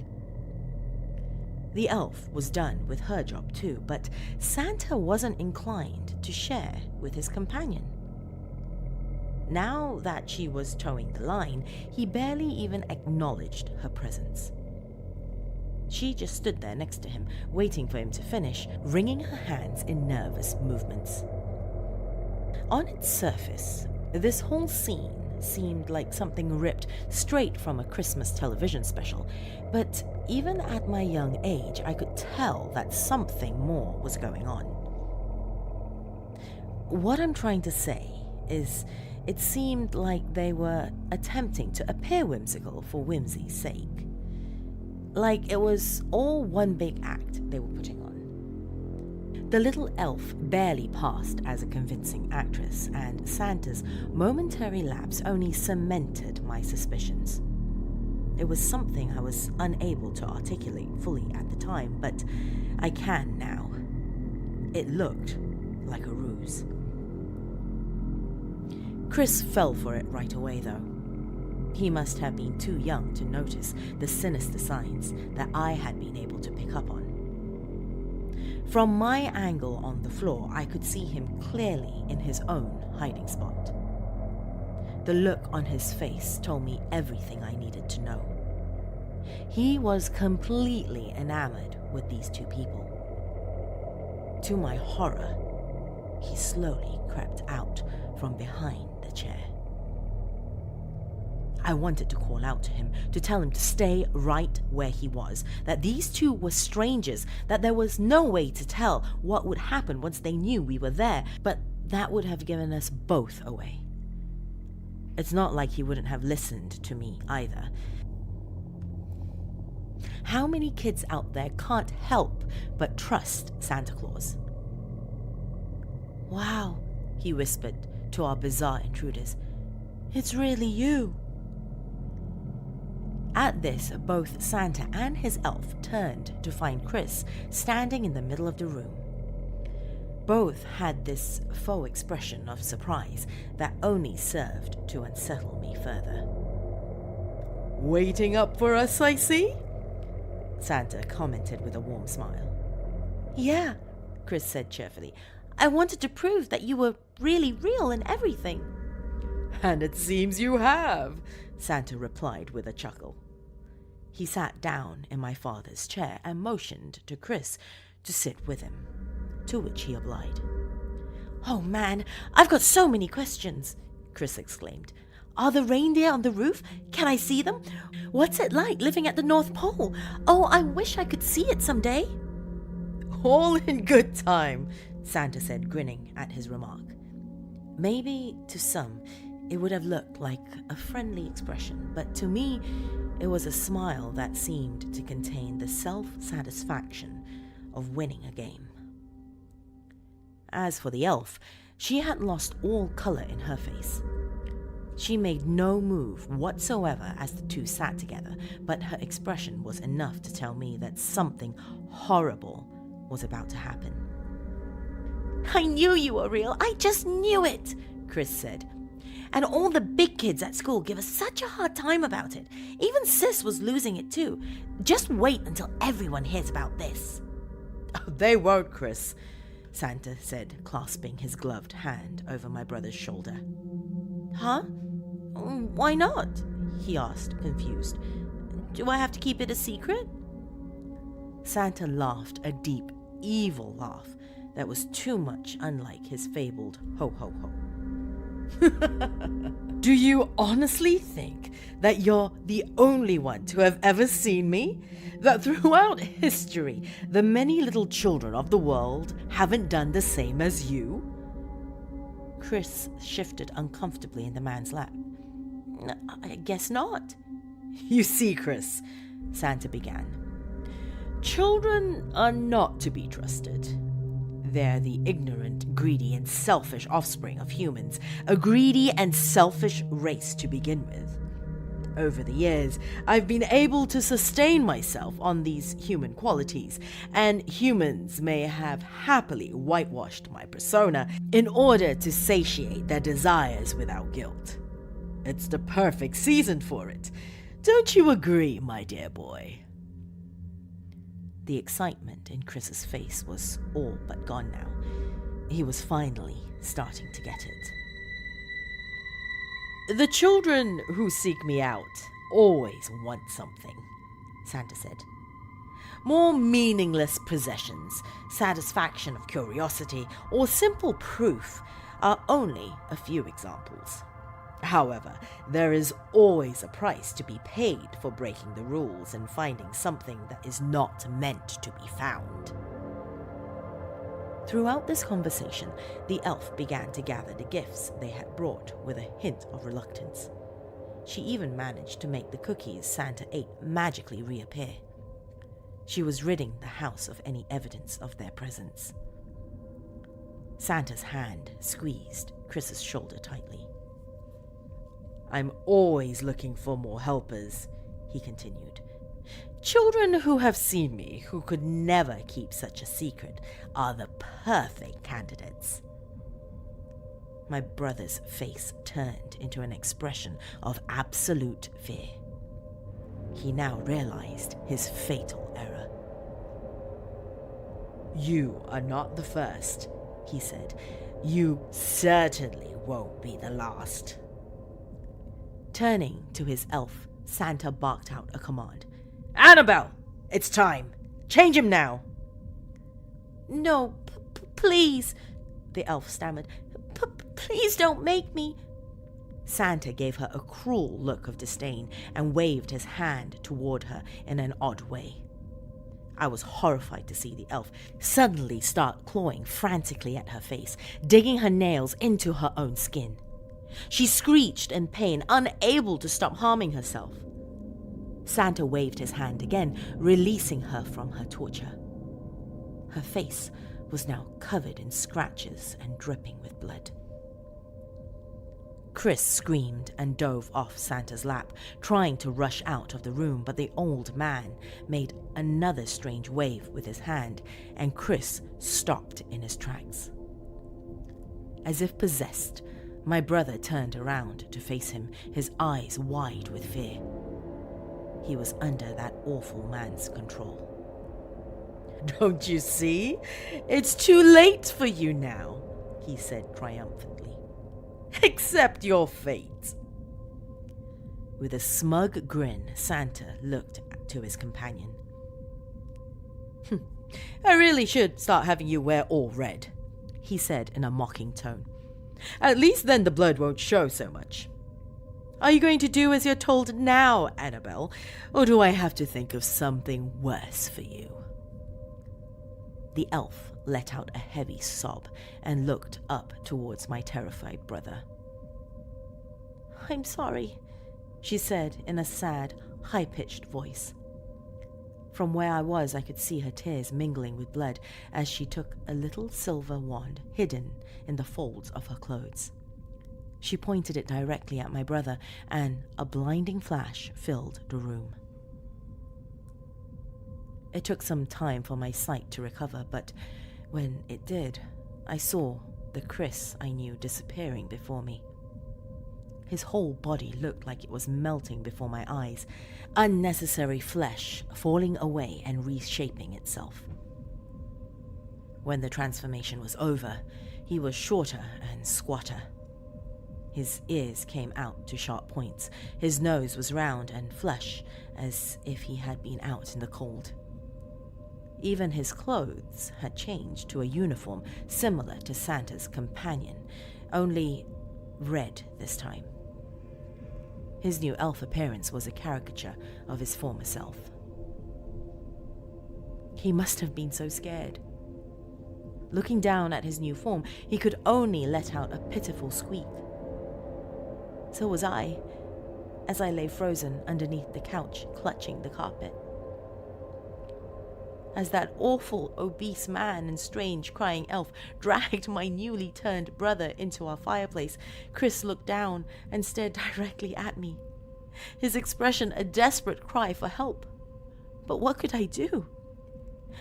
S1: The elf was done with her job too, but Santa wasn't inclined to share with his companion. Now that she was towing the line, he barely even acknowledged her presence. She just stood there next to him, waiting for him to finish, wringing her hands in nervous movements. On its surface, this whole scene seemed like something ripped straight from a Christmas television special, but even at my young age, I could tell that something more was going on. What I'm trying to say is, it seemed like they were attempting to appear whimsical for whimsy's sake. Like it was all one big act they were putting on. The little elf barely passed as a convincing actress, and Santa's momentary lapse only cemented my suspicions. It was something I was unable to articulate fully at the time, but I can now. It looked like a ruse. Chris fell for it right away, though. He must have been too young to notice the sinister signs that I had been able to pick up on. From my angle on the floor, I could see him clearly in his own hiding spot. The look on his face told me everything I needed to know. He was completely enamored with these two people. To my horror, he slowly crept out from behind the chair. I wanted to call out to him, to tell him to stay right where he was, that these two were strangers, that there was no way to tell what would happen once they knew we were there, but that would have given us both away. It's not like he wouldn't have listened to me either. How many kids out there can't help but trust Santa Claus? "Wow," he whispered to our bizarre intruders. "It's really you." At this, both Santa and his elf turned to find Chris standing in the middle of the room. Both had this faux expression of surprise that only served to unsettle me further. "Waiting up for us, I see?" Santa commented with a warm smile. "Yeah," Chris said cheerfully. "I wanted to prove that you were really real and everything." "And it seems you have," Santa replied with a chuckle. He sat down in my father's chair and motioned to Chris to sit with him, to which he obliged. "Oh man, I've got so many questions," Chris exclaimed. "Are the reindeer on the roof? Can I see them? What's it like living at the North Pole? Oh, I wish I could see it someday." "All in good time," Santa said, grinning at his remark. Maybe to some it would have looked like a friendly expression, but to me it was a smile that seemed to contain the self-satisfaction of winning a game. As for the elf, she had lost all color in her face. She made no move whatsoever as the two sat together, but her expression was enough to tell me that something horrible was about to happen. "I knew you were real. I just knew it," Chris said. "And all the big kids at school give us such a hard time about it. Even Sis was losing it too. Just wait until everyone hears about this." "Oh, they won't, Chris," Santa said, clasping his gloved hand over my brother's shoulder. "Huh? Why not?" he asked, confused. "Do I have to keep it a secret?" Santa laughed a deep, evil laugh that was too much unlike his fabled ho-ho-ho. "Do you honestly think that you're the only one to have ever seen me? That throughout history, the many little children of the world haven't done the same as you?" Chris shifted uncomfortably in the man's lap. "I guess not." "You see, Chris," Santa began, "children are not to be trusted. They're the ignorant, greedy, and selfish offspring of humans, a greedy and selfish race to begin with. Over the years, I've been able to sustain myself on these human qualities, and humans may have happily whitewashed my persona in order to satiate their desires without guilt. It's the perfect season for it. Don't you agree, my dear boy? The excitement in Chris's face was all but gone now. He was finally starting to get it. The children who seek me out always want something, Santa said. More meaningless possessions, satisfaction of curiosity, or simple proof are only a few examples. However, there is always a price to be paid for breaking the rules and finding something that is not meant to be found. Throughout this conversation, the elf began to gather the gifts they had brought with a hint of reluctance. She even managed to make the cookies Santa ate magically reappear. She was ridding the house of any evidence of their presence. Santa's hand squeezed Chris's shoulder tightly. I'm always looking for more helpers, he continued. Children who have seen me, who could never keep such a secret, are the perfect candidates. My brother's face turned into an expression of absolute fear. He now realized his fatal error. You are not the first, he said. You certainly won't be the last. Turning to his elf, Santa barked out a command. Annabelle! It's time! Change him now! No, please, the elf stammered. Please don't make me. Santa gave her a cruel look of disdain and waved his hand toward her in an odd way. I was horrified to see the elf suddenly start clawing frantically at her face, digging her nails into her own skin. She screeched in pain, unable to stop harming herself. Santa waved his hand again, releasing her from her torture. Her face was now covered in scratches and dripping with blood. Chris screamed and dove off Santa's lap, trying to rush out of the room, but the old man made another strange wave with his hand, and Chris stopped in his tracks. As if possessed, my brother turned around to face him, his eyes wide with fear. He was under that awful man's control. Don't you see? It's too late for you now, he said triumphantly. Accept your fate. With a smug grin, Santa looked to his companion. I really should start having you wear all red, he said in a mocking tone. At least then the blood won't show so much. Are you going to do as you're told now, Annabelle, or do I have to think of something worse for you? The elf let out a heavy sob and looked up towards my terrified brother. I'm sorry, she said in a sad, high-pitched voice. From where I was, I could see her tears mingling with blood as she took a little silver wand hidden in the folds of her clothes. She pointed it directly at my brother, and a blinding flash filled the room. It took some time for my sight to recover, but when it did, I saw the Chris I knew disappearing before me. His whole body looked like it was melting before my eyes, unnecessary flesh falling away and reshaping itself. When the transformation was over, he was shorter and squatter. His ears came out to sharp points. His nose was round and flush, as if he had been out in the cold. Even his clothes had changed to a uniform similar to Santa's companion, only red this time. His new elf appearance was a caricature of his former self. He must have been so scared. Looking down at his new form, he could only let out a pitiful squeak. So was I, as I lay frozen underneath the couch, clutching the carpet. As that awful, obese man and strange crying elf dragged my newly turned brother into our fireplace, Chris looked down and stared directly at me, his expression a desperate cry for help. But what could I do?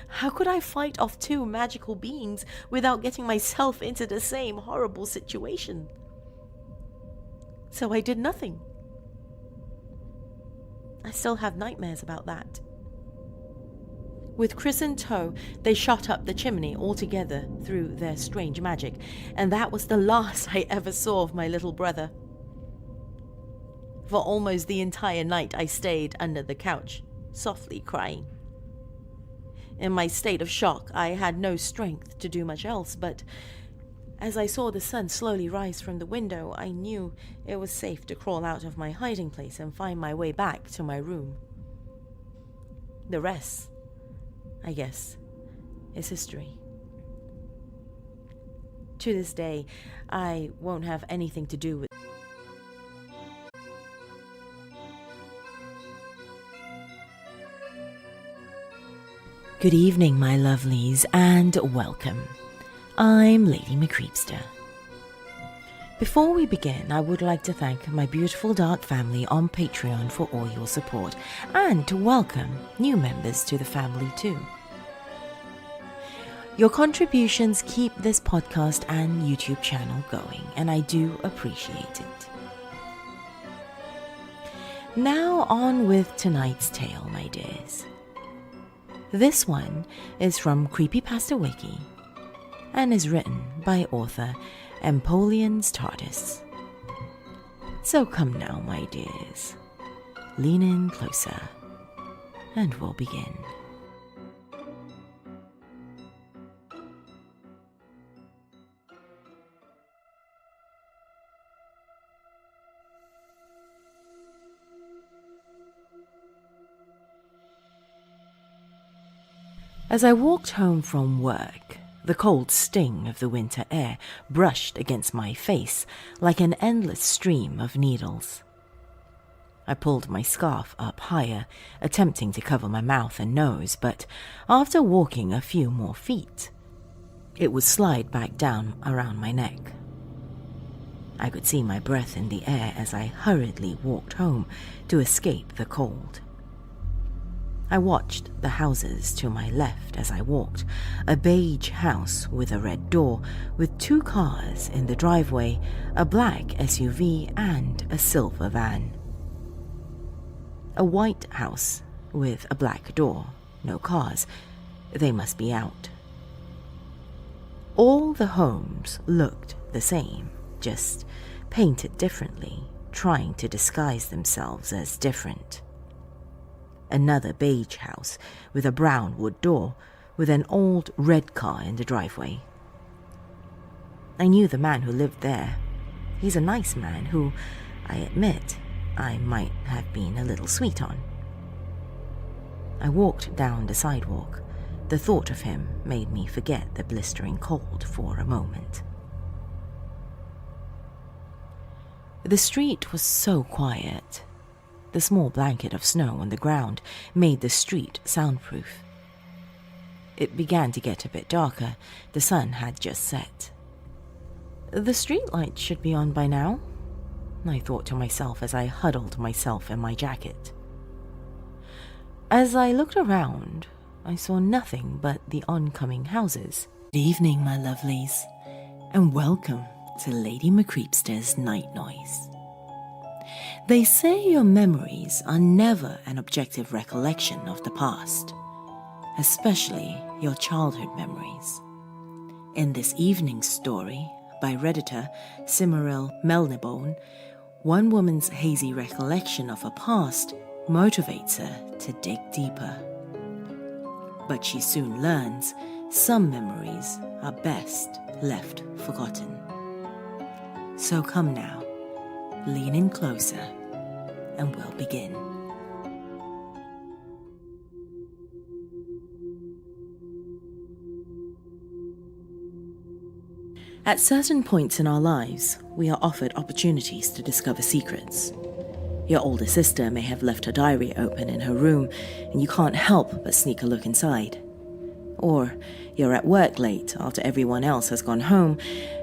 S1: How could I fight off two magical beings without getting myself into the same horrible situation? So I did nothing. I still have nightmares about that. With Chris in tow, they shot up the chimney all together through their strange magic, and that was the last I ever saw of my little brother. For almost the entire night I stayed under the couch, softly crying. In my state of shock, I had no strength to do much else, but as I saw the sun slowly rise from the window, I knew it was safe to crawl out of my hiding place and find my way back to my room. The rest, I guess, is history. To this day, I won't have anything to do with Good evening, my lovelies, and welcome. I'm LadyMCreepsta. Before we begin, I would like to thank my beautiful dark family on Patreon for all your support, and to welcome new members to the family too. Your contributions keep this podcast and YouTube channel going, and I do appreciate it. Now on with tonight's tale, my dears. This one is from Creepypasta Wiki and is written by author Empolion's TARDIS. So come now, my dears, lean in closer and we'll begin. As I walked home from work, the cold sting of the winter air brushed against my face like an endless stream of needles. I pulled my scarf up higher, attempting to cover my mouth and nose, but after walking a few more feet, it would slide back down around my neck. I could see my breath in the air as I hurriedly walked home to escape the cold. I watched the houses to my left as I walked, a beige house with a red door, with 2 cars in the driveway, a black SUV and a silver van. A white house with a black door, no cars, they must be out. All the homes looked the same, just painted differently, trying to disguise themselves as different. Another beige house with a brown wood door, with an old red car in the driveway. I knew the man who lived there. He's a nice man who, I admit, I might have been a little sweet on. I walked down the sidewalk. The thought of him made me forget the blistering cold for a moment. The street was so quiet. The small blanket of snow on the ground made the street soundproof. It began to get a bit darker. The sun had just set. The streetlights should be on by now, I thought to myself as I huddled myself in my jacket. As I looked around, I saw nothing but the oncoming houses. Good evening, my lovelies, and welcome to LadyMCreepsta's Night Noise. They say your memories are never an objective recollection of the past, especially your childhood memories. In this evening's story, by Redditor Cimmeril Melnibone, one woman's hazy recollection of her past motivates her to dig deeper. But she soon learns some memories are best left forgotten. So come now, lean in closer, and we'll begin. At certain points in our lives, we are offered opportunities to discover secrets. Your older sister may have left her diary open in her room, and you can't help but sneak a look inside. Or you're at work late after everyone else has gone home,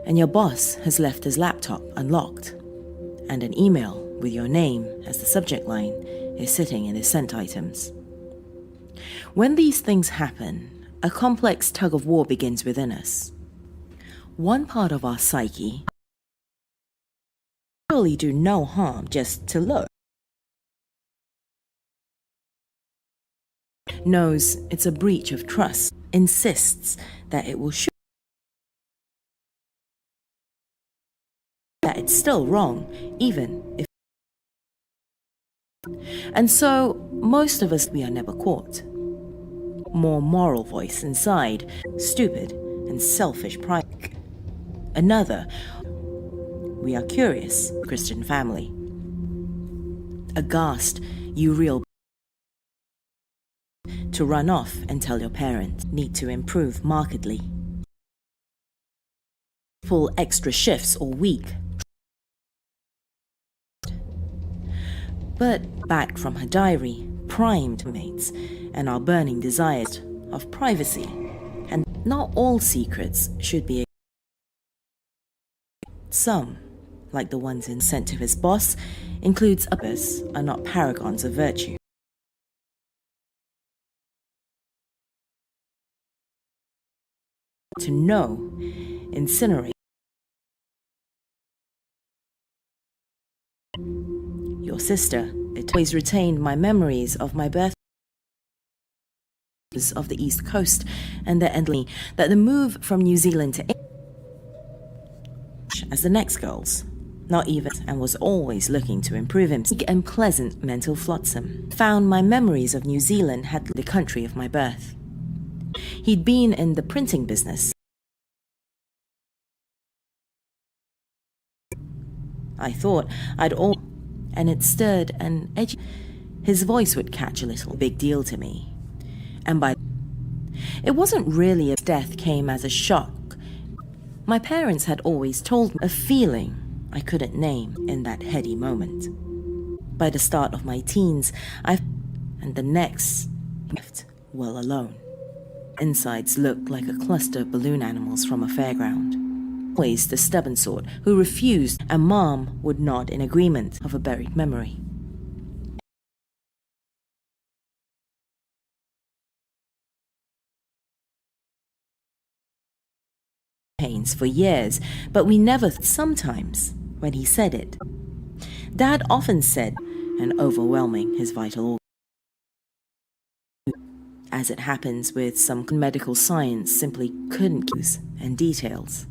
S1: and your boss has left his laptop unlocked, and an email with your name as the subject line is sitting in his sent items. When these things happen, a complex tug-of-war begins within us. One part of our psyche literally do no harm just to look. Knows it's a breach of trust, insists that it will show that it's still wrong, even if. And so, most of us, we are never caught. More moral voice inside, stupid and selfish pride. Another, we are curious, Christian family. Aghast, you real to run off and tell your parents need to improve markedly. Pull extra shifts all week. But back from her diary, primed mates and our burning desires of privacy. And not all secrets should be. Some, like the ones sent to his boss, includes others are not paragons of virtue. To know, incinerate. Your sister, it always retained my memories of my birth of the East Coast and that the move from New Zealand to as the next girls, not even, and was always looking to improve himself and pleasant mental flotsam. Found my memories of New Zealand had the country of my birth. He'd been in the printing business. I thought I'd all, and it stirred an edge. His voice would catch a little big deal to me. And it wasn't really death came as a shock. My parents had always told me a feeling I couldn't name in that heady moment. By the start of my teens, and the next, left well alone. Insides looked like a cluster of balloon animals from a fairground. Always the stubborn sort who refused, and Mom would nod in agreement of a buried memory. Pains for years, but we never sometimes when he said it. Dad often said, and overwhelming his vital organ. As it happens with some medical science simply couldn't use and details.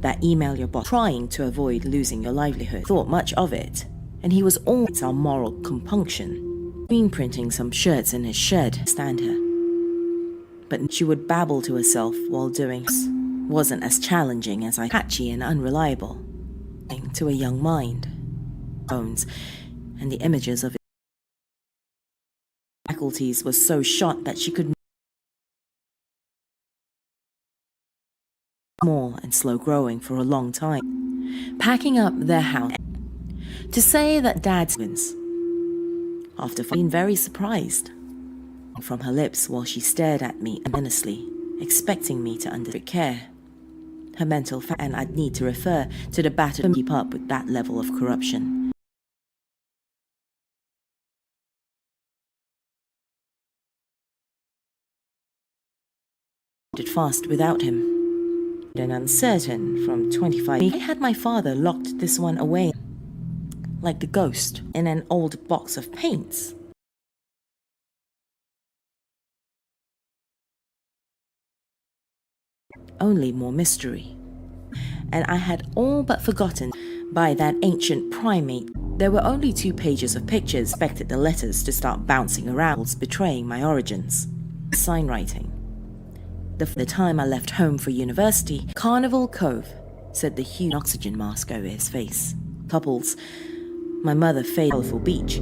S1: That email your boss trying to avoid losing your livelihood, thought much of it, and he was always our moral compunction. Been printing some shirts in his shed, stand her. But she would babble to herself while doing this. Wasn't as challenging as patchy and unreliable. To a young mind. Bones, and the images of faculties was so shot that she could small and slow growing for a long time. Packing up their house. To say that Dad's wins. After being very surprised. From her lips while she stared at me earnestly, expecting me to care. Her mental and I'd need to refer to the battle to keep up with that level of corruption. Did fast without him. And uncertain from 25, I had my father locked this one away, like the ghost in an old box of paints. Only more mystery. And I had all but forgotten by that ancient primate. There were only 2 pages of pictures. Expected the letters to start bouncing around, betraying my origins. Sign writing. The time I left home for university, Carnival Cove, said the huge oxygen mask over his face. Couples. My mother colorful beach,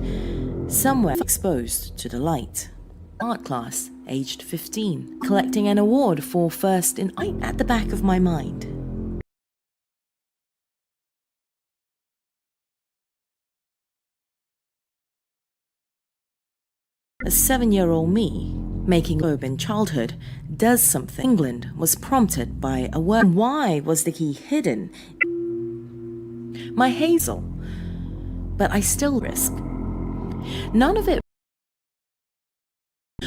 S1: somewhere exposed to the light. Art class, aged 15, collecting an award for first in at the back of my mind. A 7-year-old me, making globe in childhood, does something. England was prompted by a word. Why was the key hidden? My Hazel. But I still risk. None of it.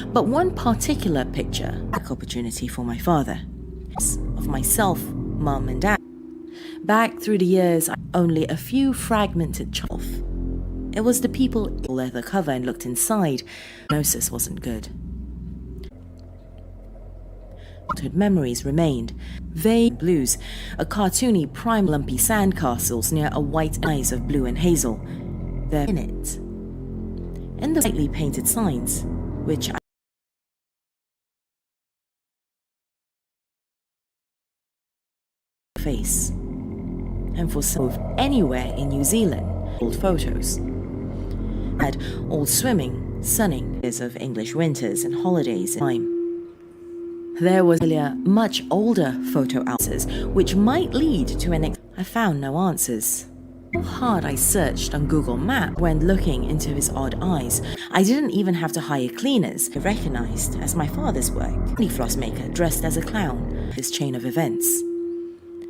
S1: But one particular picture, an opportunity for my father, of myself, Mum and Dad, Back through the years, only a few fragmented off. It was the people who leather cover and looked inside. Diagnosis wasn't good. Childhood memories remained. Vague blues, a cartoony prime lumpy sandcastles near a white eyes of blue and hazel. They're in it. And the slightly painted signs, which I face. And for some anywhere in New Zealand, old photos. Had all swimming, sunning, years of English winters and holidays in time. There was a much older photo answers, which might lead to an I found no answers. How hard I searched on Google Maps when looking into his odd eyes. I didn't even have to hire cleaners I recognized as my father's work. Any floss maker dressed as a clown. This chain of events.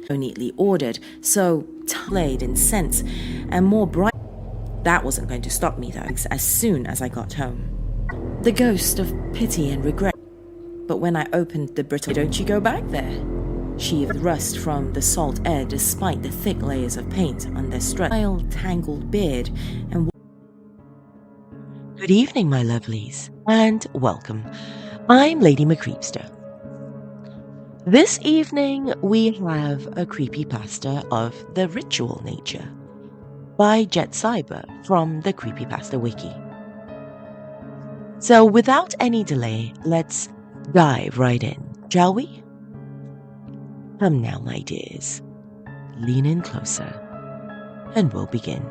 S1: So neatly ordered, so played in scents, and more bright. That wasn't going to stop me though, as soon as I got home. The ghost of pity and regret. But when I opened the brittle, don't you go back there? Sheathed rust from the salt air despite the thick layers of paint on their tangled beard and... Good evening, my lovelies, and welcome. I'm LadyMCreepsta. This evening we have a creepypasta of the ritual nature by Jet Cyber from the Creepypasta Wiki. So without any delay, let's dive right in, shall we? Come now, my dears, lean in closer and we'll begin.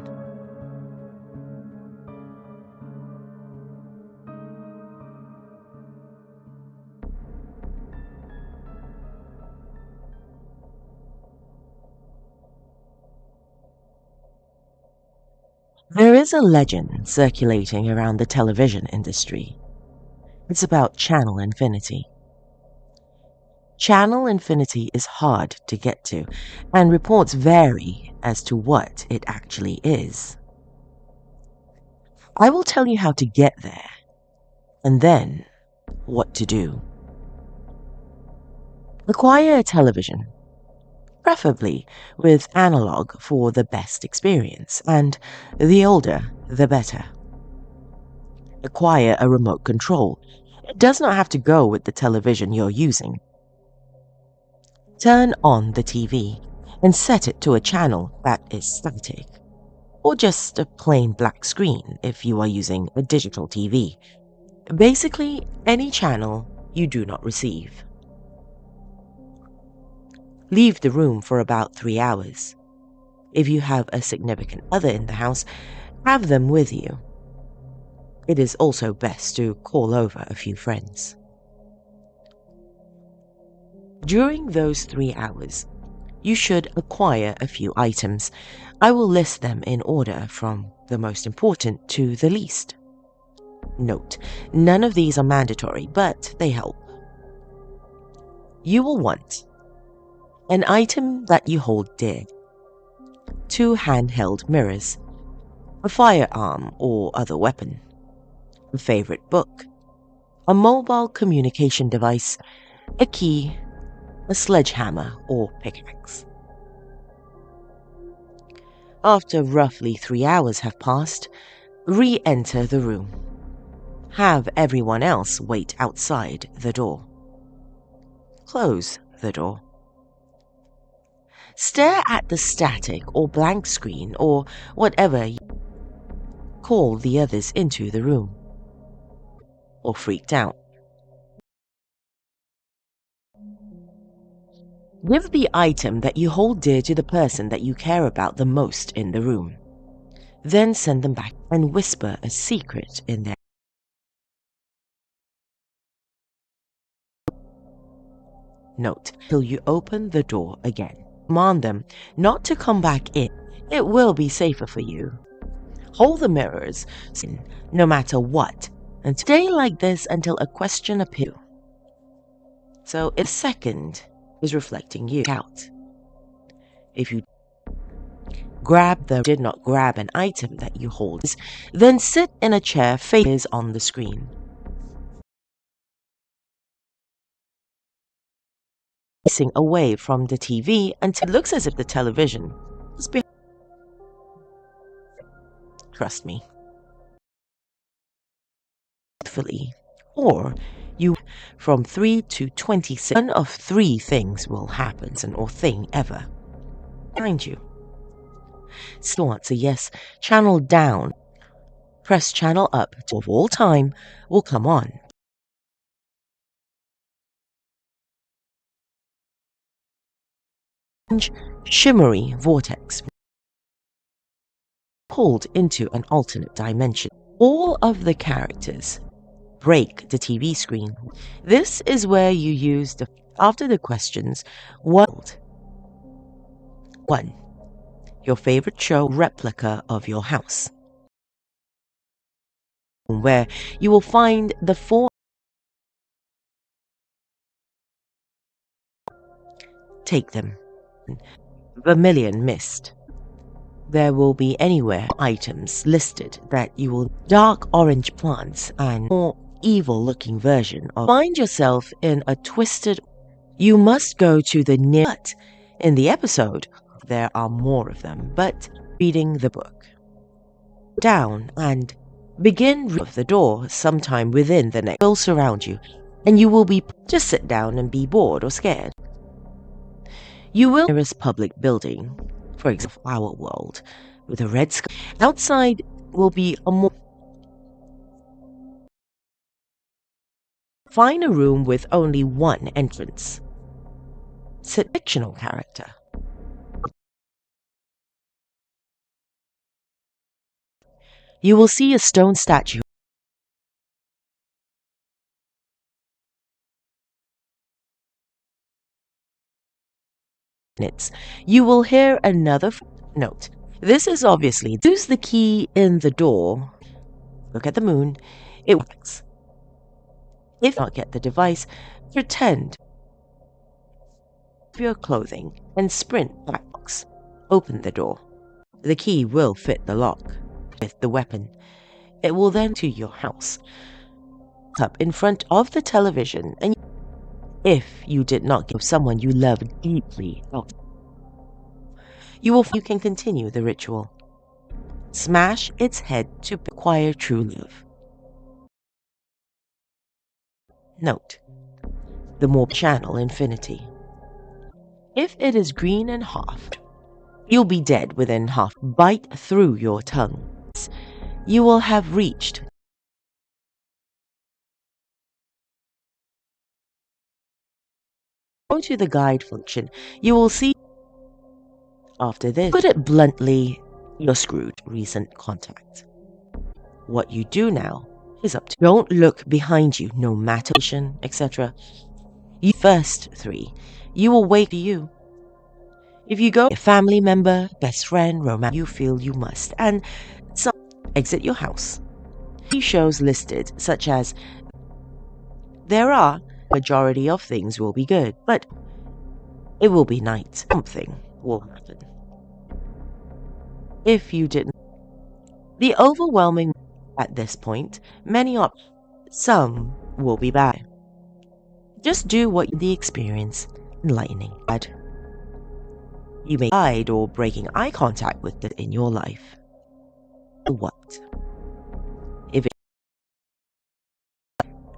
S1: There is a legend circulating around the television industry. It's about channel infinity. Channel infinity is hard to get to, and reports vary as to what it actually is. I will tell you how to get there, and then what to do. Acquire a television, preferably with analog for the best experience, and the older the better. Acquire a remote control. It does not have to go with the television you're using. Turn on the TV and set it to a channel that is static, or just a plain black screen if you are using a digital TV. Basically, any channel you do not receive. Leave the room for about 3 hours. If you have a significant other in the house, have them with you. It is also best to call over a few friends. During those 3 hours, you should acquire a few items. I will list them in order from the most important to the least. Note, none of these are mandatory, but they help. You will want an item that you hold dear, 2 handheld mirrors, a firearm or other weapon, a favorite book, a mobile communication device, a key, a sledgehammer or pickaxe. After roughly 3 hours have passed, re-enter the room. Have everyone else wait outside the door. Close the door. Stare at the static or blank screen or whatever. Call the others into the room. Or freaked out. Give the item that you hold dear to the person that you care about the most in the room. Then send them back and whisper a secret in their... Note, till you open the door again. Command them not to come back in. It will be safer for you. Hold the mirrors in no matter what, and stay like this until a question appears. So if second is reflecting you out. If you did not grab an item that you hold, then sit in a chair faces on the screen. facing away from the TV until it looks as if the television is behind. Trust me. Or you from 3 to 26. One of 3 things will happen, or thing ever. Behind you. So answer yes. Channel down. Press channel up to of all time will come on. Shimmery vortex. Pulled into an alternate dimension. All of the characters break the TV screen. This is where you use the after the questions. What? 1. Your favorite show replica of your house, where you will find the 4. Take them. Vermilion mist. There will be anywhere items listed that you will dark orange plants and more evil looking version of. Find yourself in a twisted. You must go to the near. But in the episode, there are more of them, but reading the book. Down and begin of the door sometime within the next will surround you, and you will be just sit down and be bored or scared. You will nearest public building, for example, our world, with a red sky. Outside will be a more. Find a room with only one entrance. Sit fictional character. You will see a stone statue. You will hear another note. This is obviously use the key in the door. Look at the moon. It works. If not get the device, pretend your clothing and sprint back box. Open the door. The key will fit the lock with the weapon. It will then to your house. Up in front of the television, and if you did not give someone you love deeply out, you can continue the ritual. Smash its head to acquire true love. Note: the more channel infinity. If it is green and half, you'll be dead within half. Bite through your tongue. You will have reached. Go to the guide function. You will see. After this, put it bluntly, you're screwed. Recent contact. What you do now is up to. Don't look behind you, no matter, etc. You first 3. You will wait for you. If you go a family member, best friend, romance, you feel you must, and some exit your house. Shows listed, such as there are majority of things will be good, but it will be night. Something will happen. If you didn't, the overwhelming at this point, many options, some will be bad. Just do what the experience enlightening. Bad. You may hide or breaking eye contact with it in your life. What? If it,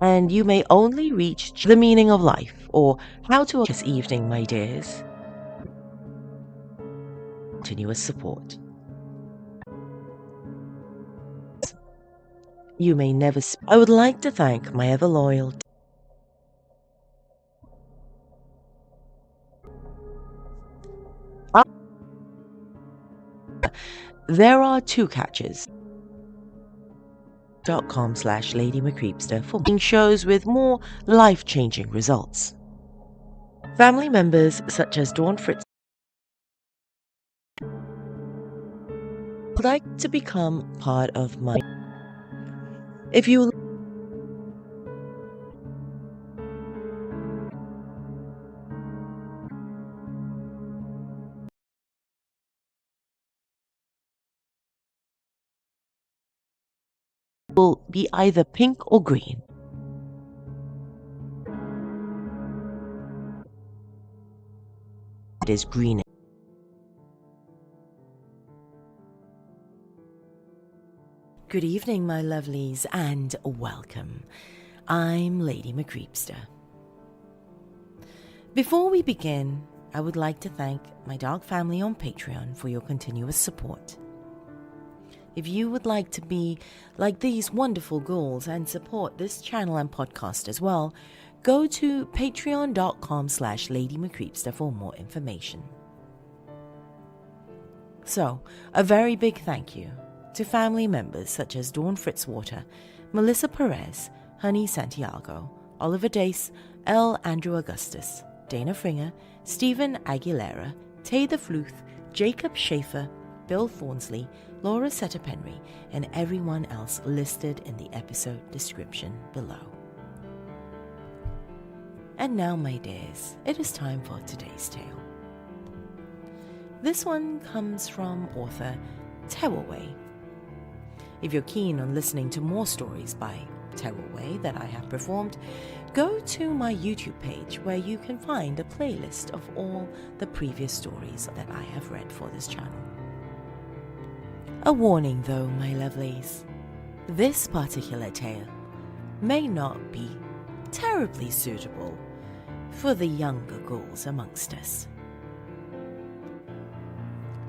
S1: and you may only reach the meaning of life or how to this evening, my dears. Continuous support. You may never. I would like to thank my ever loyal. There are 2 catches. .com/LadyMCreepsta for shows with more life-changing results. Family members such as Dawn Fritz would like to become part of my. If you will be either pink or green. is green. Good evening, my lovelies, and welcome. I'm LadyMCreepsta. Before we begin, I would like to thank my dog family on Patreon for your continuous support. If you would like to be like these wonderful ghouls and support this channel and podcast as well, go to patreon.com/LadyMCreepsta for more information. So, a very big thank you to family members such as Dawn Fritzwater, Melissa Perez, Honey Santiago, Oliver Dace, L. Andrew Augustus, Dana Fringer, Stephen Aguilera, Tay the Fluth, Jacob Schaefer, Bill Thornsley, Laura Setter-Penry, and everyone else listed in the episode description below. And now, my dears, it is time for today's tale. This one comes from author Terraway. If you're keen on listening to more stories by Terraway that I have performed, go to my YouTube page where you can find a playlist of all the previous stories that I have read for this channel. A warning though, my lovelies, this particular tale may not be terribly suitable for the younger ghouls amongst us.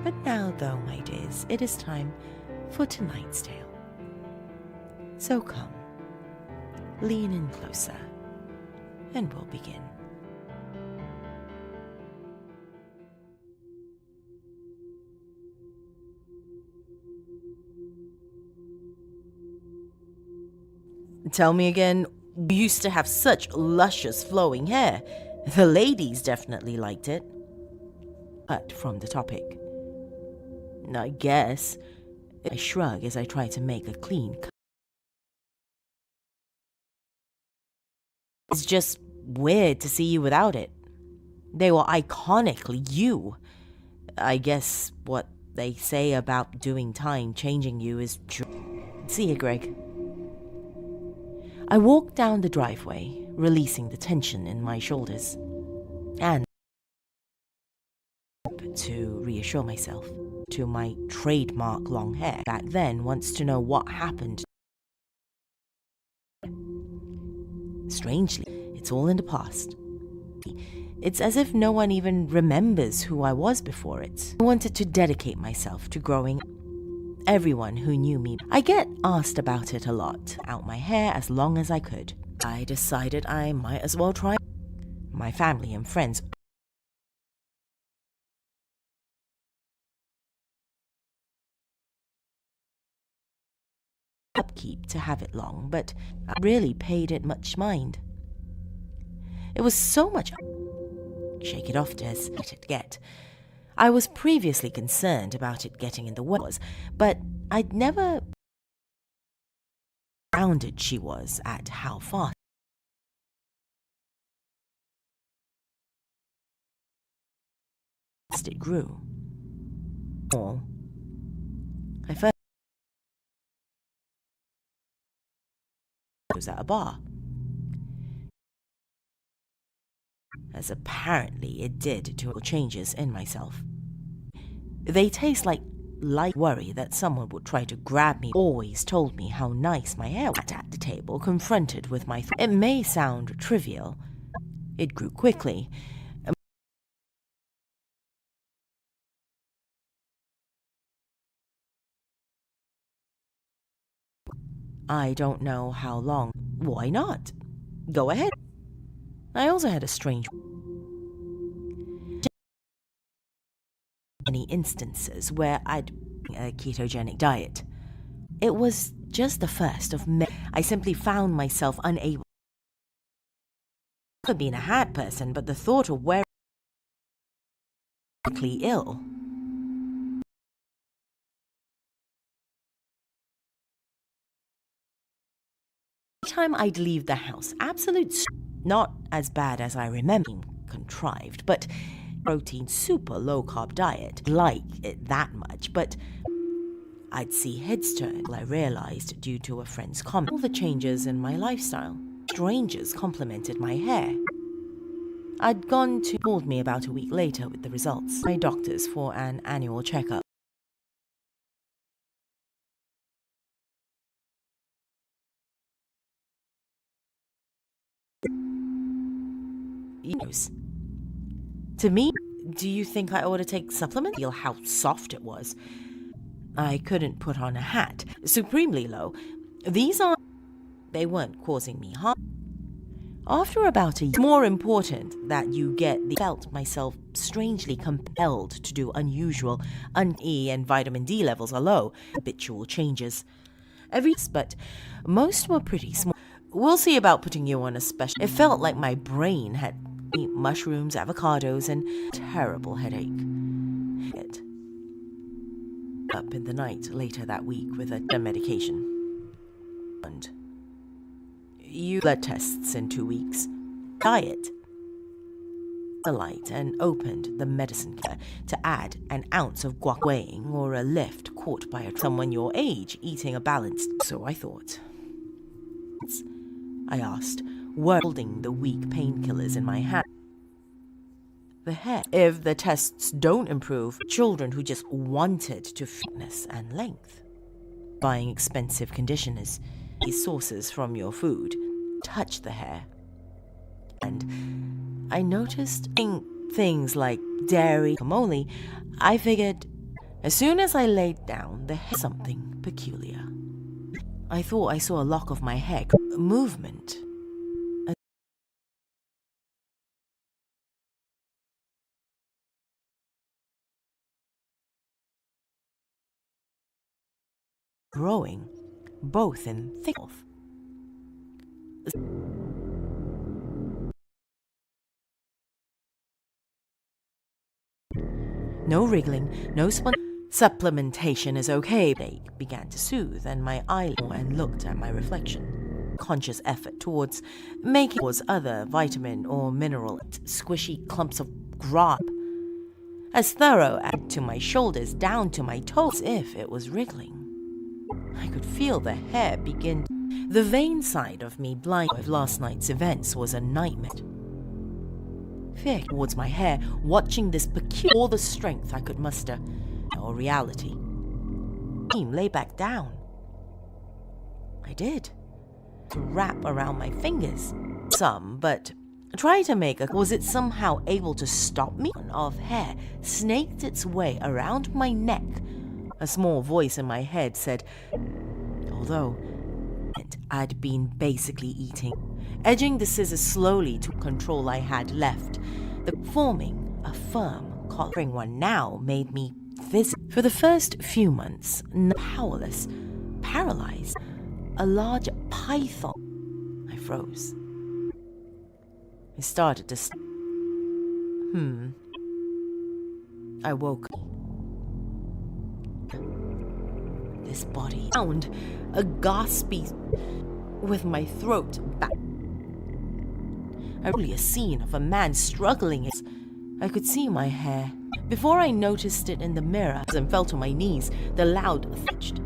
S1: But now though, my dears, it is time for tonight's tale. So come, lean in closer, and we'll begin. Tell me again, you used to have such luscious flowing hair. The ladies definitely liked it. But from the topic. I guess. I shrug as I try to make a clean cut. It's just weird to see you without it. They were iconically you. I guess what they say about doing time changing you is true. See you, Greg. I walked down the driveway, releasing the tension in my shoulders, and to reassure myself to my trademark long hair. Back then wants to know what happened. Strangely, it's all in the past. It's as if no one even remembers who I was before it. I wanted to dedicate myself to growing everyone who knew me. I get asked about it a lot, out my hair as long as I could. I decided I might as well try. My family and friends upkeep to have it long, but I really paid it much mind. It was so much. Shake it off, Des. Let it get. I was previously concerned about it getting in the way, but I'd never grounded she was at how fast it grew. I first was at a bar, as apparently it did to changes in myself. They taste like light worry that someone would try to grab me. Always told me how nice my hair was. At the table, confronted with my it may sound trivial. It grew quickly. I don't know how long. Why not? Go ahead. I also had a strange many instances where I'd a ketogenic diet. It was just the first of many. I simply found myself unable. I could have been a hat person, but the thought of wearing ill. Every time I'd leave the house, not as bad as I remember, contrived, but protein, super low-carb diet, like it that much, but I'd see heads turn. I realized due to a friend's comment. All the changes in my lifestyle. Strangers complimented my hair. I'd gone to called me about a week later with the results. My doctors for an annual checkup. To me, do you think I ought to take supplements? Feel how soft it was. I couldn't put on a hat. Supremely low. They weren't causing me harm. After about a year, more important that you felt myself strangely compelled to do unusual, E and vitamin D levels are low, habitual changes. But most were pretty small. We'll see about putting you on a special. It felt like my brain had mushrooms, avocados, and terrible headache. Up in the night later that week with a medication. And you blood tests in 2 weeks. Diet. The light and opened the medicine cabinet to add an ounce of guac weighing or a lift caught by someone your age eating a balanced. So I thought. I asked, holding the weak painkillers in my hand. The hair. If the tests don't improve, children who just wanted to fitness and length. Buying expensive conditioners, these sources from your food, touch the hair. And I noticed things like dairy, guacamole. I figured as soon as I laid down, the hair something peculiar. I thought I saw a lock of my hair movement. Growing, both in thick. No wriggling, no supplementation is okay. They began to soothe, and my eyelid and looked at my reflection. Conscious effort towards making other vitamin or mineral squishy clumps of grub. As thorough to my shoulders down to my toes if it was wriggling. I could feel the hair begin. The vain side of me blind of last night's events was a nightmare. Fear towards my hair, watching this all the strength I could muster, or reality. Lay back down. I did. To wrap around my fingers. Some, but try to make a. Was it somehow able to stop me? Of hair snaked its way around my neck. A small voice in my head said, although I'd been basically eating, edging the scissors slowly to control I had left, forming a firm collaring one now made me physical. For the first few months, powerless, paralyzed, a large python. I froze. I started to. I woke up. This body found a gaspy with my throat back. Only a scene of a man struggling. I could see my hair. Before I noticed it in the mirror and fell to my knees, the loud thitched.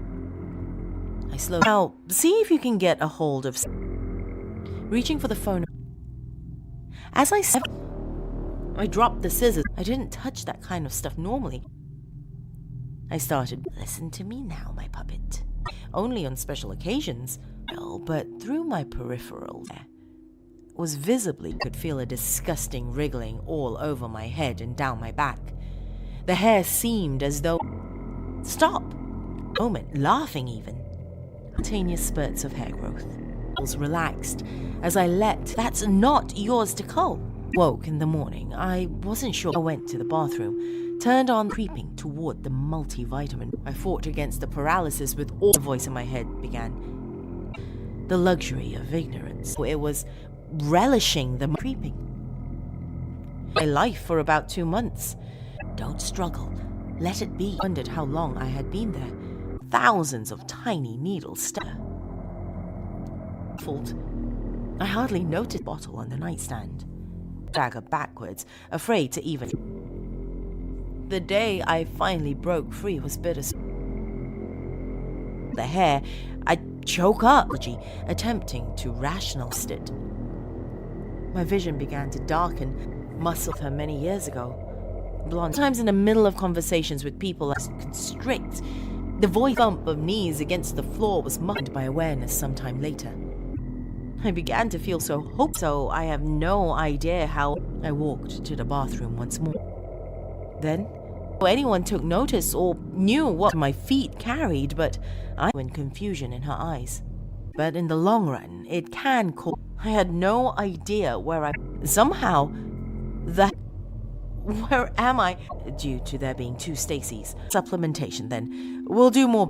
S1: I slowed. Now, see if you can get a hold of. Reaching for the phone. As I dropped the scissors. I didn't touch that kind of stuff normally. I started, listen to me now, my puppet. Only on special occasions. Well, but through my peripheral was visibly could feel a disgusting wriggling all over my head and down my back. The hair seemed as though stop. Moment, laughing even. Spontaneous spurts of hair growth. Was relaxed as I let that's not yours to cull. Woke in the morning. I wasn't sure. I went to the bathroom. Turned on creeping toward the multivitamin. I fought against the paralysis with all the voice in my head began. The luxury of ignorance. It was relishing the creeping. My life for about 2 months. Don't struggle. Let it be. I wondered how long I had been there. Thousands of tiny needles stir. I hardly noticed the bottle on the nightstand. Dagger backwards, afraid to even. The day I finally broke free was bittersweet. The hair, I'd choke up, attempting to rationalize it. My vision began to darken. muscle her many years ago. Blonde. Sometimes in the middle of conversations with people, I constrict. The voice thump of knees against the floor was muffled by awareness sometime later. I began to feel so hopeless, so I have no idea how. I walked to the bathroom once more. Then, anyone took notice or knew what my feet carried, but I saw confusion in her eyes. But in the long run, it can cause. I had no idea where I. Somehow, where am I? Due to there being two Stacys. Supplementation, then. We'll do more.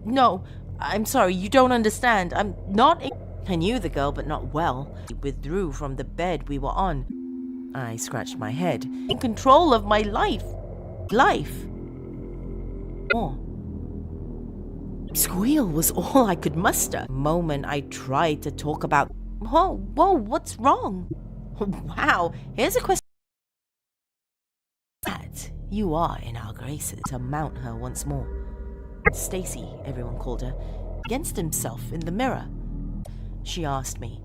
S1: No, I'm sorry, you don't understand. I'm not. I knew the girl, but not well. She withdrew from the bed we were on. I scratched my head. In control of my life. More. Squeal was all I could muster. The moment I tried to talk about. Whoa, what's wrong? Wow, here's a question. That you are in our graces. To mount her once more. Stacy, everyone called her, against himself in the mirror. She asked me,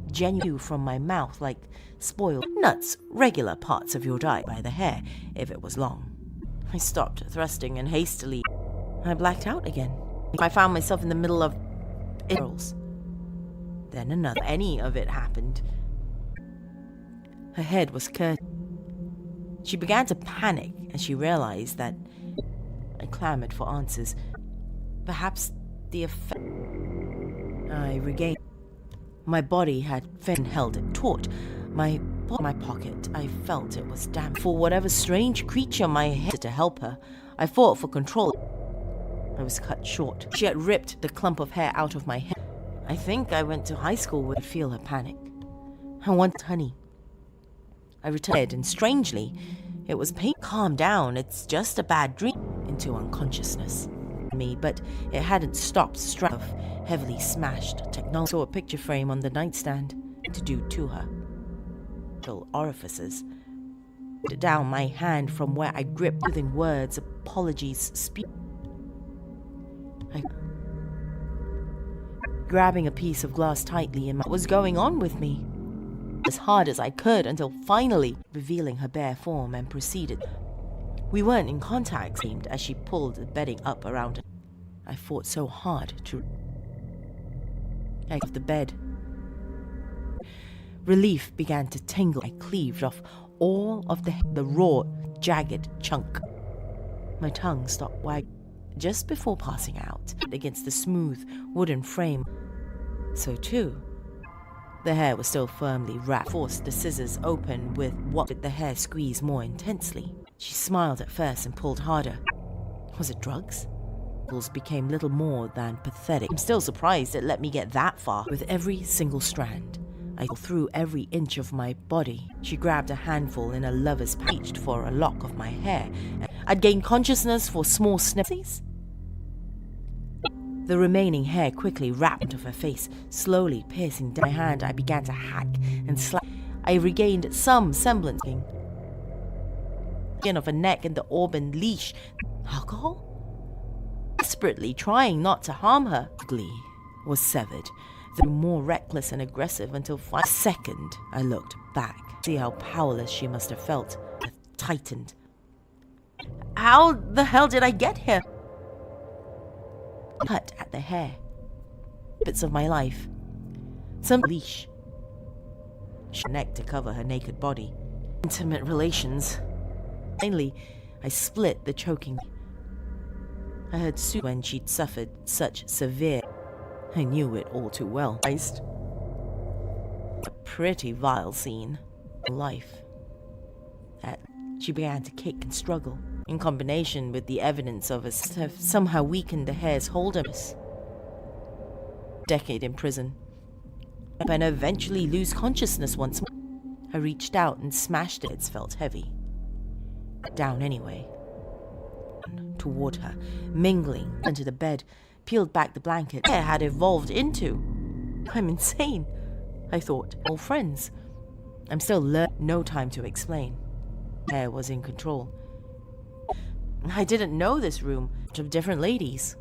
S1: genuine from my mouth like spoiled nuts, regular parts of your diet by the hair, if it was long. I stopped thrusting and hastily. I blacked out again. I found myself in the middle of girls. Then another. Any of it happened. Her head was curtained. She began to panic as she realized that I clamored for answers. Perhaps the effect. I regained. My body had held it taut. My pocket, I felt it was damp. For whatever strange creature my head to help her, I fought for control. I was cut short. She had ripped the clump of hair out of my head. I think I went to high school where I could feel her panic. I wanted honey. I returned, and strangely, it was pain. Calm down, it's just a bad dream. Into unconsciousness. But it hadn't stopped stress of heavily smashed technology. I saw a picture frame on the nightstand to do to her. Little orifices. Down my hand from where I gripped soothing words, apologies, grabbing a piece of glass tightly in what was going on with me. As hard as I could until finally revealing her bare form and proceeded. We weren't in contact, seemed, as she pulled the bedding up around her. I fought so hard to out of the bed. Relief began to tingle. I cleaved off all of the raw, jagged chunk. My tongue stopped wagging just before passing out against the smooth wooden frame. So too, the hair was still firmly wrapped. Forced the scissors open with what did the hair squeeze more intensely. She smiled at first and pulled harder. Was it drugs? Became little more than pathetic. I'm still surprised it let me get that far. With every single strand, I through every inch of my body. She grabbed a handful in a lover's reached for a lock of my hair. I'd gained consciousness for small snippets. The remaining hair quickly wrapped into her face, slowly piercing down my hand. I began to hack and slap. I regained some semblance of a neck and the auburn leash. Alcohol? Desperately trying not to harm her. Glee was severed, though more reckless and aggressive until for a second I looked back. See how powerless she must have felt. I tightened. How the hell did I get here? Cut at the hair. Bits of my life. Some leash. Neck to cover her naked body. Intimate relations. Finally, I split the choking. I heard Sue when she'd suffered such severe. I knew it all too well. A pretty vile scene. Life. That she began to kick and struggle, in combination with the evidence of us have somehow weakened the hair's hold of us. Decade in prison. And eventually lose consciousness once more. I reached out and smashed it. It felt heavy. Down anyway. Toward her, mingling into the bed, peeled back the blanket hair had evolved into. I'm insane, I thought. All friends. I'm still learning. No time to explain. Hair was in control. I didn't know this room of different ladies.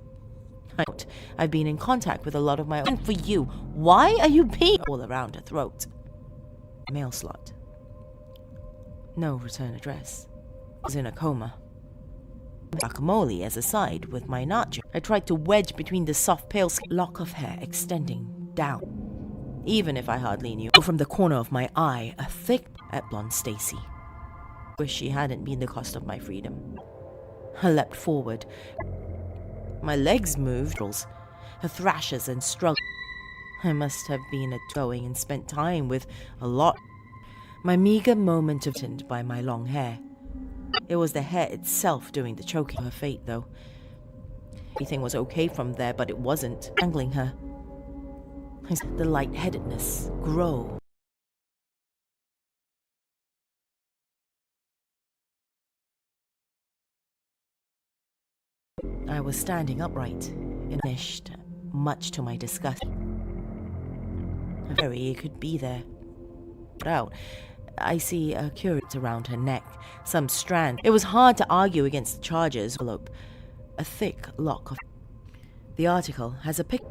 S1: I've been in contact with a lot of my own. And for you, why are you being all around her throat? Mail slot. No return address. I was in a coma. Guacamole as a side with my nacho. I tried to wedge between the soft pale lock of hair extending down. Even if I hardly knew. From the corner of my eye, a thick at blonde Stacy. Wish she hadn't been the cost of my freedom. I leapt forward. My legs moved. Her thrashes and struggles. I must have been going and spent time with a lot. My meager moment of tint by my long hair. It was the hair itself doing the choking. Her fate, though. Everything was okay from there, but it wasn't. Strangling her. The lightheadedness grow. I was standing upright, finished, much to my disgust. It could be there. Out. I see a curate around her neck, some strand. It was hard to argue against the charges. A thick lock of. The article has a pic.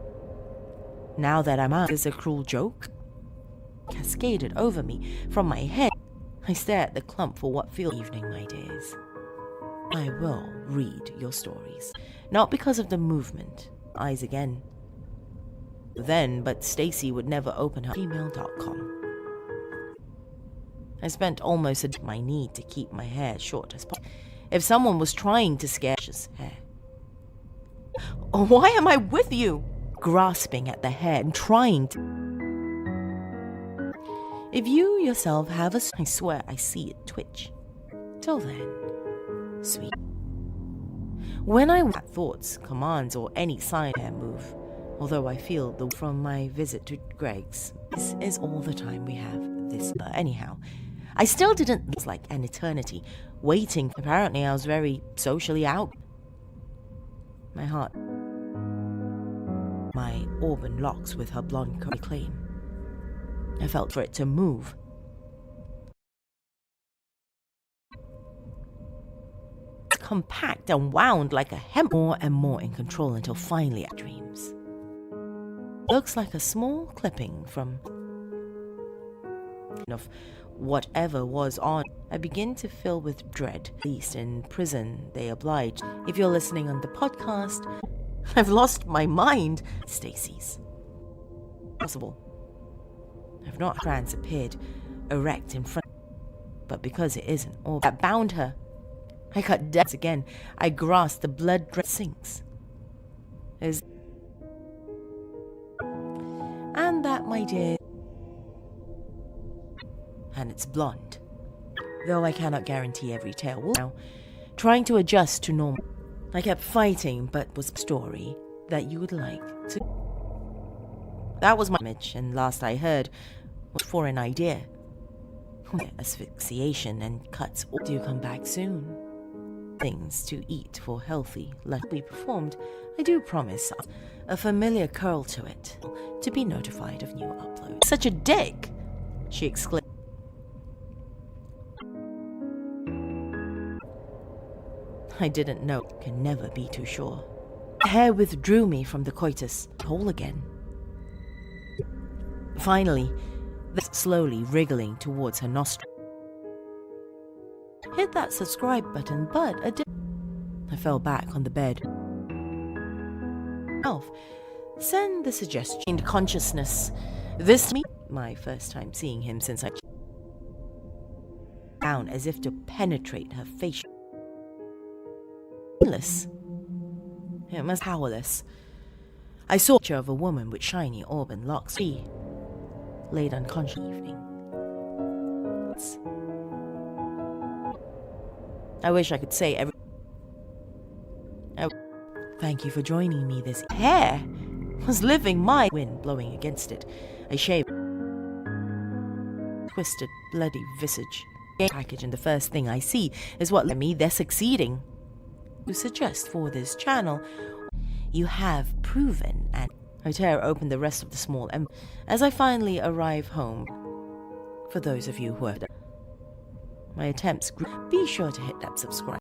S1: Now that I'm out, is a cruel joke cascaded over me from my head. I stare at the clump for what feels evening, my dears. I will read your stories, not because of the movement. Eyes again. Then, but Stacy would never open her email.com. I spent almost my need to keep my hair short as possible. If someone was trying to scare his hair. Oh, why am I with you? Grasping at the hair and trying to. If you yourself have a. I swear I see it twitch. Till then, sweet. When I want thoughts, commands, or any sign hair move, although I feel the from my visit to Greg's, this is all the time we have this. Anyhow, I still didn't. It's like an eternity, waiting. Apparently, I was very socially out. My heart. My auburn locks with her blonde curly claim. I felt for it to move. Compact and wound like a hemp, more and more in control until finally dreams. Looks like a small clipping from of whatever was on. I begin to fill with dread. At least in prison they oblige. If you're listening on the podcast, I've lost my mind. Stacy's. Possible. I've not trans appeared erect in front, but because it isn't all that bound her. I cut depths again. I grasp the blood sinks. And that, my dear, and it's blonde. Though I cannot guarantee every tale will now. Trying to adjust to normal. I kept fighting, but was a story that you would like to. That was my image, and last I heard was for an idea. Asphyxiation and cuts do come back soon. Things to eat for healthy, let be performed. I do promise a familiar curl to it to be notified of new uploads. Such a dick! She exclaimed. I didn't know. Can never be too sure. The hair withdrew me from the coitus hole again. Finally, slowly wriggling towards her nostril. Hit that subscribe button, but I fell back on the bed. Send the suggestion. Consciousness. This me, my first time seeing him since I down as if to penetrate her face. It must powerless. I saw a picture of a woman with shiny auburn locks. She laid unconscious evening. I wish I could say every. Thank you for joining me. This hair was living my wind blowing against it. I shaved. Twisted, bloody visage. Package, and the first thing I see is what let me. They're succeeding. To suggest for this channel, you have proven, and I tear open the rest of the small as I finally arrive home. For those of you who have my attempts, be sure to hit that subscribe.